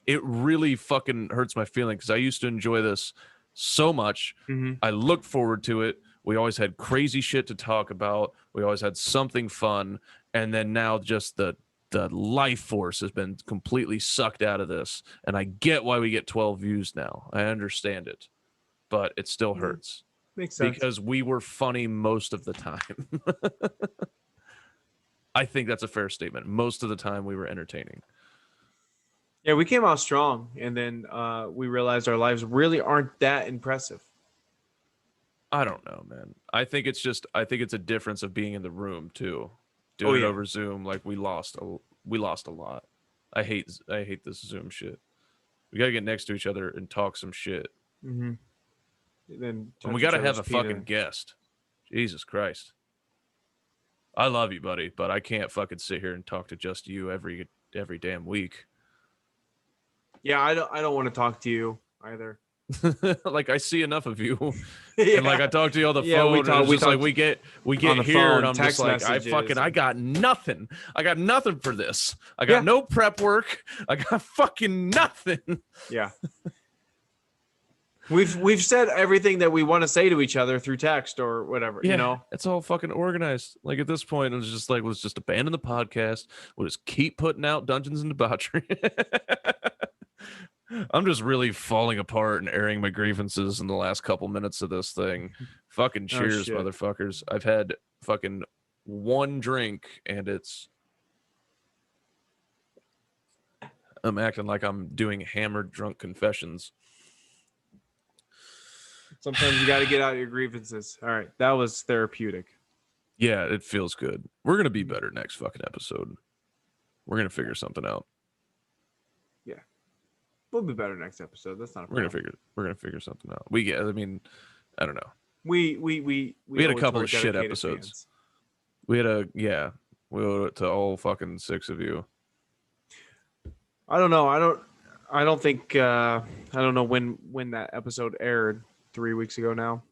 really fucking hurts my feelings because I used to enjoy this so much. Mm-hmm. I looked forward to it. We always had crazy shit to talk about. We always had something fun. And then now just the life force has been completely sucked out of this. And I get why we get 12 views now. I understand it. But it still hurts. Makes sense. Because we were funny most of the time. I think that's a fair statement. Most of the time we were entertaining. Yeah, we came out strong, and then we realized our lives really aren't that impressive. I don't know, man. I think it's a difference of being in the room too. Doing it over Zoom, like we lost a lot. I hate this Zoom shit. We gotta get next to each other and talk some shit. Mm-hmm. And we gotta have a fucking guest. Jesus Christ. I love you, buddy, but I can't fucking sit here and talk to just you every damn week. Yeah, I don't want to talk to you either. Like I see enough of you, and like I talk to you on the phone. We get here, phone, and I'm just like, I got nothing. I got nothing for this. I got no prep work. I got fucking nothing. Yeah. We've said everything that we want to say to each other through text or whatever. Yeah, it's all fucking organized. Like at this point, it's just like let's just abandon the podcast. We'll just keep putting out Dungeons and Debauchery. I'm just really falling apart and airing my grievances in the last couple minutes of this thing. Fucking cheers, motherfuckers. I've had fucking 1 drink and I'm acting like I'm doing hammered drunk confessions. Sometimes you got to get out your grievances. All right. That was therapeutic. Yeah, it feels good. We're going to be better next fucking episode. We're going to figure something out. Yeah. We'll be better next episode. That's not a problem. We're gonna figure something out. I don't know. We had a couple of shit episodes. Fans. We owe it to all fucking 6 of you. I don't know. I don't think I don't know when that episode aired 3 weeks ago now.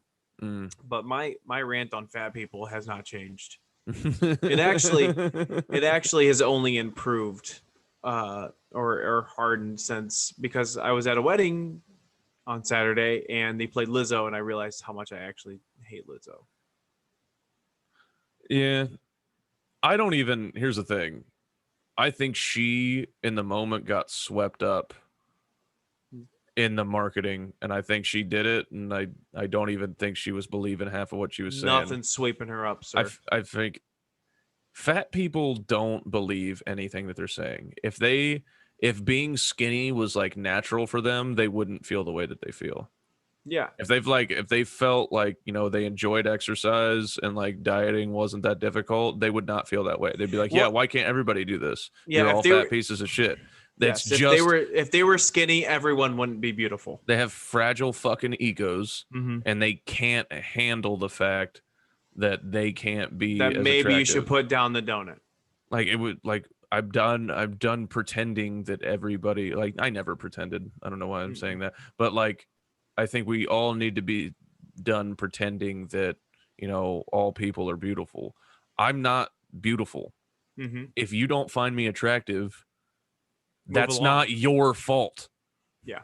But my rant on fat people has not changed. It actually has only improved. Or hardened since, because I was at a wedding on Saturday and they played Lizzo and I realized how much I actually hate Lizzo. Yeah. Here's the thing. I think she in the moment got swept up in the marketing and I think she did it and I don't even think she was believing half of what she was saying. Nothing sweeping her up, sir. I think fat people don't believe anything that they're saying. If being skinny was like natural for them, they wouldn't feel the way that they feel. Yeah. If they felt like, they enjoyed exercise and like dieting wasn't that difficult, they would not feel that way. They'd be like, why can't everybody do this? Yeah, You're all fat pieces of shit. That's yes, if they were skinny, everyone wouldn't be beautiful. They have fragile fucking egos, Mm-hmm. and they can't handle the fact that they can't be That as maybe attractive. you should put down the donut. Like it would like I've done pretending that everybody, like, I never pretended. I don't know why I'm saying that, but like I think we all need to be done pretending that, you know, all people are beautiful. I'm not beautiful. Mm-hmm. If you don't find me attractive, Move that's along. not your fault. Yeah.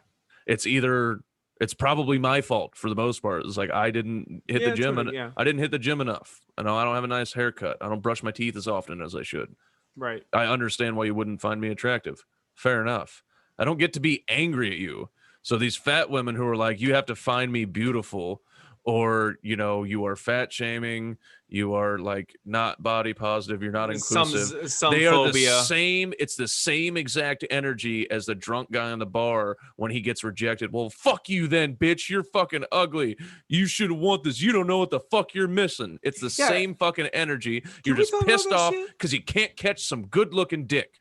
It's probably my fault for the most part. It's like I didn't hit the gym I didn't hit the gym enough. I don't have a nice haircut. I don't brush my teeth as often as I should. Right. I understand why you wouldn't find me attractive. Fair enough. I don't get to be angry at you. So these fat women who are like, you have to find me beautiful, or, you know, you are fat shaming, you are like not body positive, you're not inclusive. Some they phobia. are the same. It's the same exact energy as the drunk guy in the bar when he gets rejected. Well, fuck you then, bitch. You're fucking ugly. You shouldn't want this. You don't know what the fuck you're missing. It's the same fucking energy. You're just pissed off because you can't catch some good looking dick.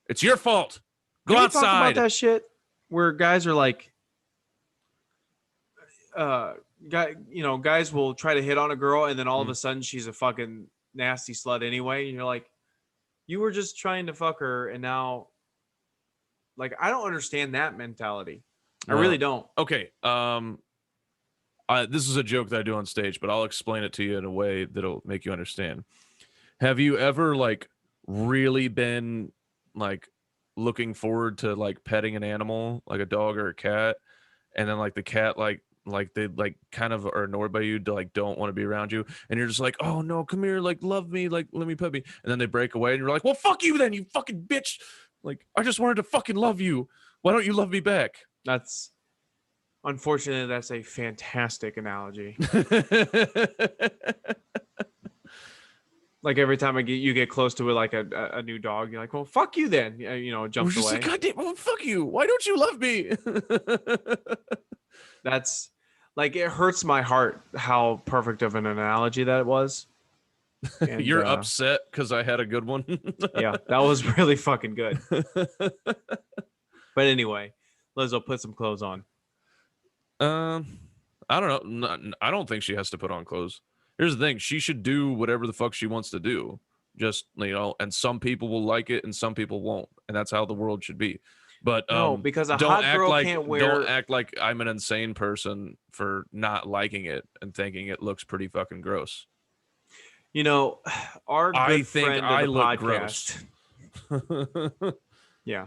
It's your fault. Go Can we outside. talk about that shit where guys are like, guys will try to hit on a girl and then all of a sudden she's a fucking nasty slut anyway, and you're like, you were just trying to fuck her, and now, like, I don't understand that mentality. I really don't. Okay. This is a joke that I do on stage, but I'll explain it to you in a way that'll make you understand. Have you ever like really been like looking forward to like petting an animal, like a dog or a cat, and then like the cat like they like kind of are annoyed by you, to like don't want to be around you, and you're just like, oh no, come here, like love me, like let me pet me, and then they break away and you're like, well, fuck you then, you fucking bitch, like I just wanted to fucking love you, why don't you love me back? That's unfortunately that's a fantastic analogy. Like every time you get close to it, like a new dog, you're like, well, fuck you then, jumps away. Like, God damn, well, fuck you, why don't you love me? That's like, it hurts my heart how perfect of an analogy that was. And, you're upset because I had a good one. Yeah, that was really fucking good. But anyway, Lizzo, put some clothes on. I don't know. I don't think she has to put on clothes. Here's the thing. She should do whatever the fuck she wants to do. Just, and some people will like it and some people won't. And that's how the world should be. But no, because a hot girl can't wear. Don't act like I'm an insane person for not liking it and thinking it looks pretty fucking gross. Our good friend of the look podcast. Gross. Yeah.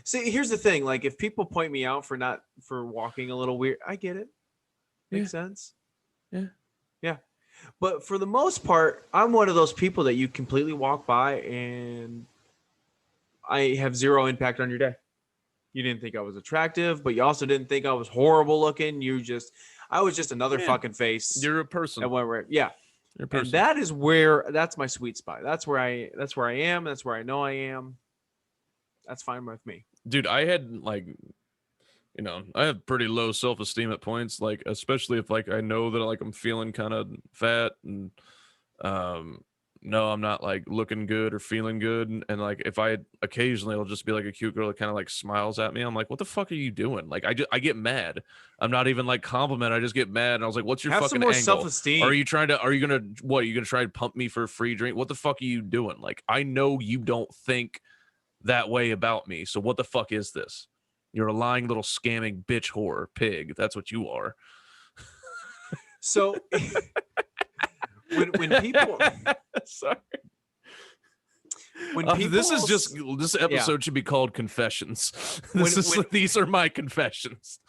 See, here's the thing. Like, if people point me out for walking a little weird, I get it. Makes sense. Yeah. Yeah. But for the most part, I'm one of those people that you completely walk by and I have zero impact on your day. You didn't think I was attractive, but you also didn't think I was horrible looking. I was just another fucking face. You're a person. Yeah. You're a person. And that's my sweet spot. That's where I am. That's where I know I am. That's fine with me. Dude, I had like, I have pretty low self-esteem at points, like especially if like I know that like I'm feeling kind of fat and no, I'm not like looking good or feeling good, and like if I occasionally it'll just be like a cute girl that kind of like smiles at me, I'm like, what the fuck are you doing? Like I get mad. I'm not even like compliment, I just get mad, and I was like, what's your fucking angle? Self-esteem. Are you gonna try to pump me for a free drink? What the fuck are you doing? Like, I know you don't think that way about me, so what the fuck is this? You're a lying little scamming bitch whore pig. That's what you are. So when people sorry. When people this episode should be called Confessions. These are my confessions.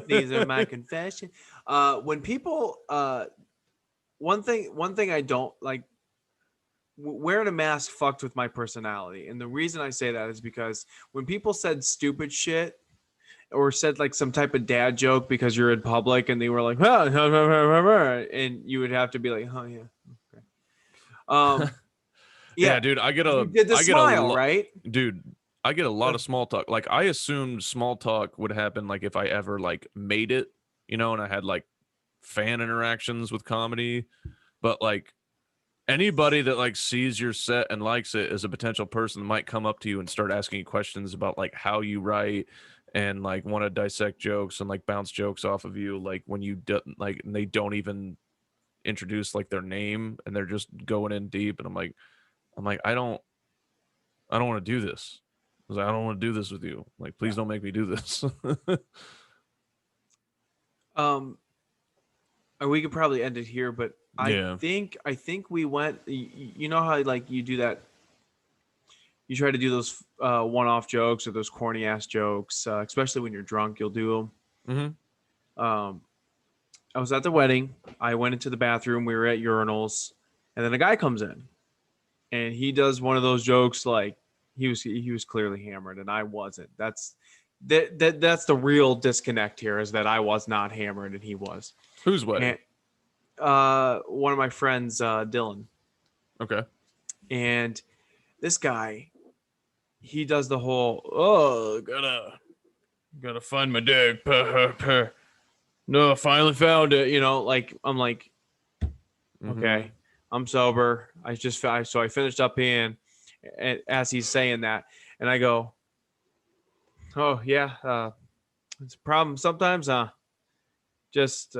These are my confessions. When people one thing I don't like, wearing a mask fucked with my personality. And the reason I say that is because when people said stupid shit or said like some type of dad joke because you're in public and they were like, and you would have to be like, oh yeah. Okay. Yeah, dude, I get right? Dude, I get a lot of small talk. Like, I assumed small talk would happen like if I ever like made it, and I had like fan interactions with comedy. But like, Anybody that like sees your set and likes it is a potential person that might come up to you and start asking you questions about like how you write and like want to dissect jokes and like bounce jokes off of you, like when you do, like, and they don't even introduce like their name and they're just going in deep. And I'm like I don't want to do this. I was like, I don't want to do this with you. Like, please don't make me do this. We could probably end it here, but Yeah. I think we went. You know how like you do that. You try to do those one-off jokes or those corny ass jokes, especially when you're drunk. You'll do them. I was at the wedding. I went into the bathroom. We were at urinals, and then a guy comes in, and he does one of those jokes like he was clearly hammered, and I wasn't. That's the real disconnect here, is that I was not hammered and he was. Whose wedding? And, one of my friends, Dylan. Okay. And this guy, he does the whole gotta find my dick. No, I finally found it. You know, like I'm like, okay, I'm sober. So I finished up in, and as he's saying that, and I go, oh yeah, it's a problem sometimes. Just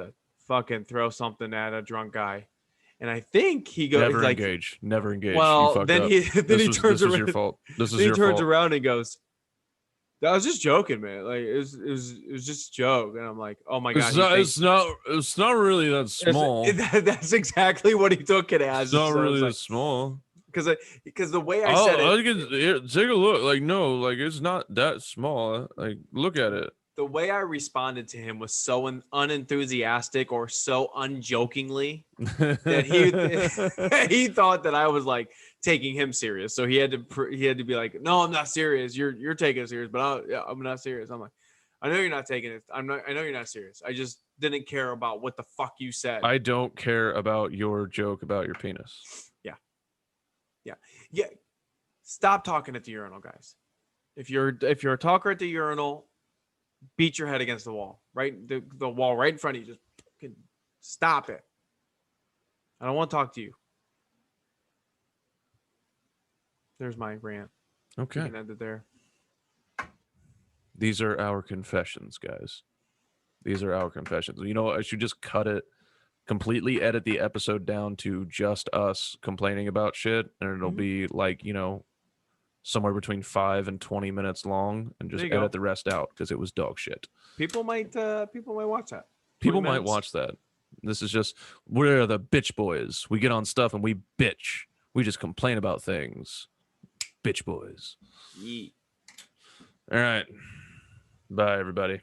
fucking throw something at a drunk guy, and I think he goes never like, engage. Well, then he turns around. This is your fault. This is he your turns fault. around and goes, "That was just joking, man. Like it was just a joke." And I'm like, "Oh my god, it's not really that small. That's exactly what he took it as. It's not really that that small. Because the way I said it, take a look. Like, no, like it's not that small. Like, look at it. The way I responded to him was so unenthusiastic or so unjokingly that he thought that I was like taking him serious. So he had to be like, "No, I'm not serious. You're taking it serious, but I'm not serious." I'm like, "I know you're not taking it. I know you're not serious. I just didn't care about what the fuck you said." I don't care about your joke about your penis. Yeah. Stop talking at the urinal, guys. If you're a talker at the urinal, beat your head against the wall, right? The wall right in front of you. Just fucking stop it. I don't want to talk to you. There's my rant. Okay. We can end it there. These are our confessions, guys. These are our confessions. You know, I should just cut it, completely edit the episode down to just us complaining about shit, and it'll be like, you know, somewhere between 5 and 20 minutes long, and just edit the rest out because it was dog shit. People might watch that. People might watch that. This is just, we're the bitch boys. We get on stuff and we bitch. We just complain about things. Bitch boys. Yeet. All right. Bye, everybody.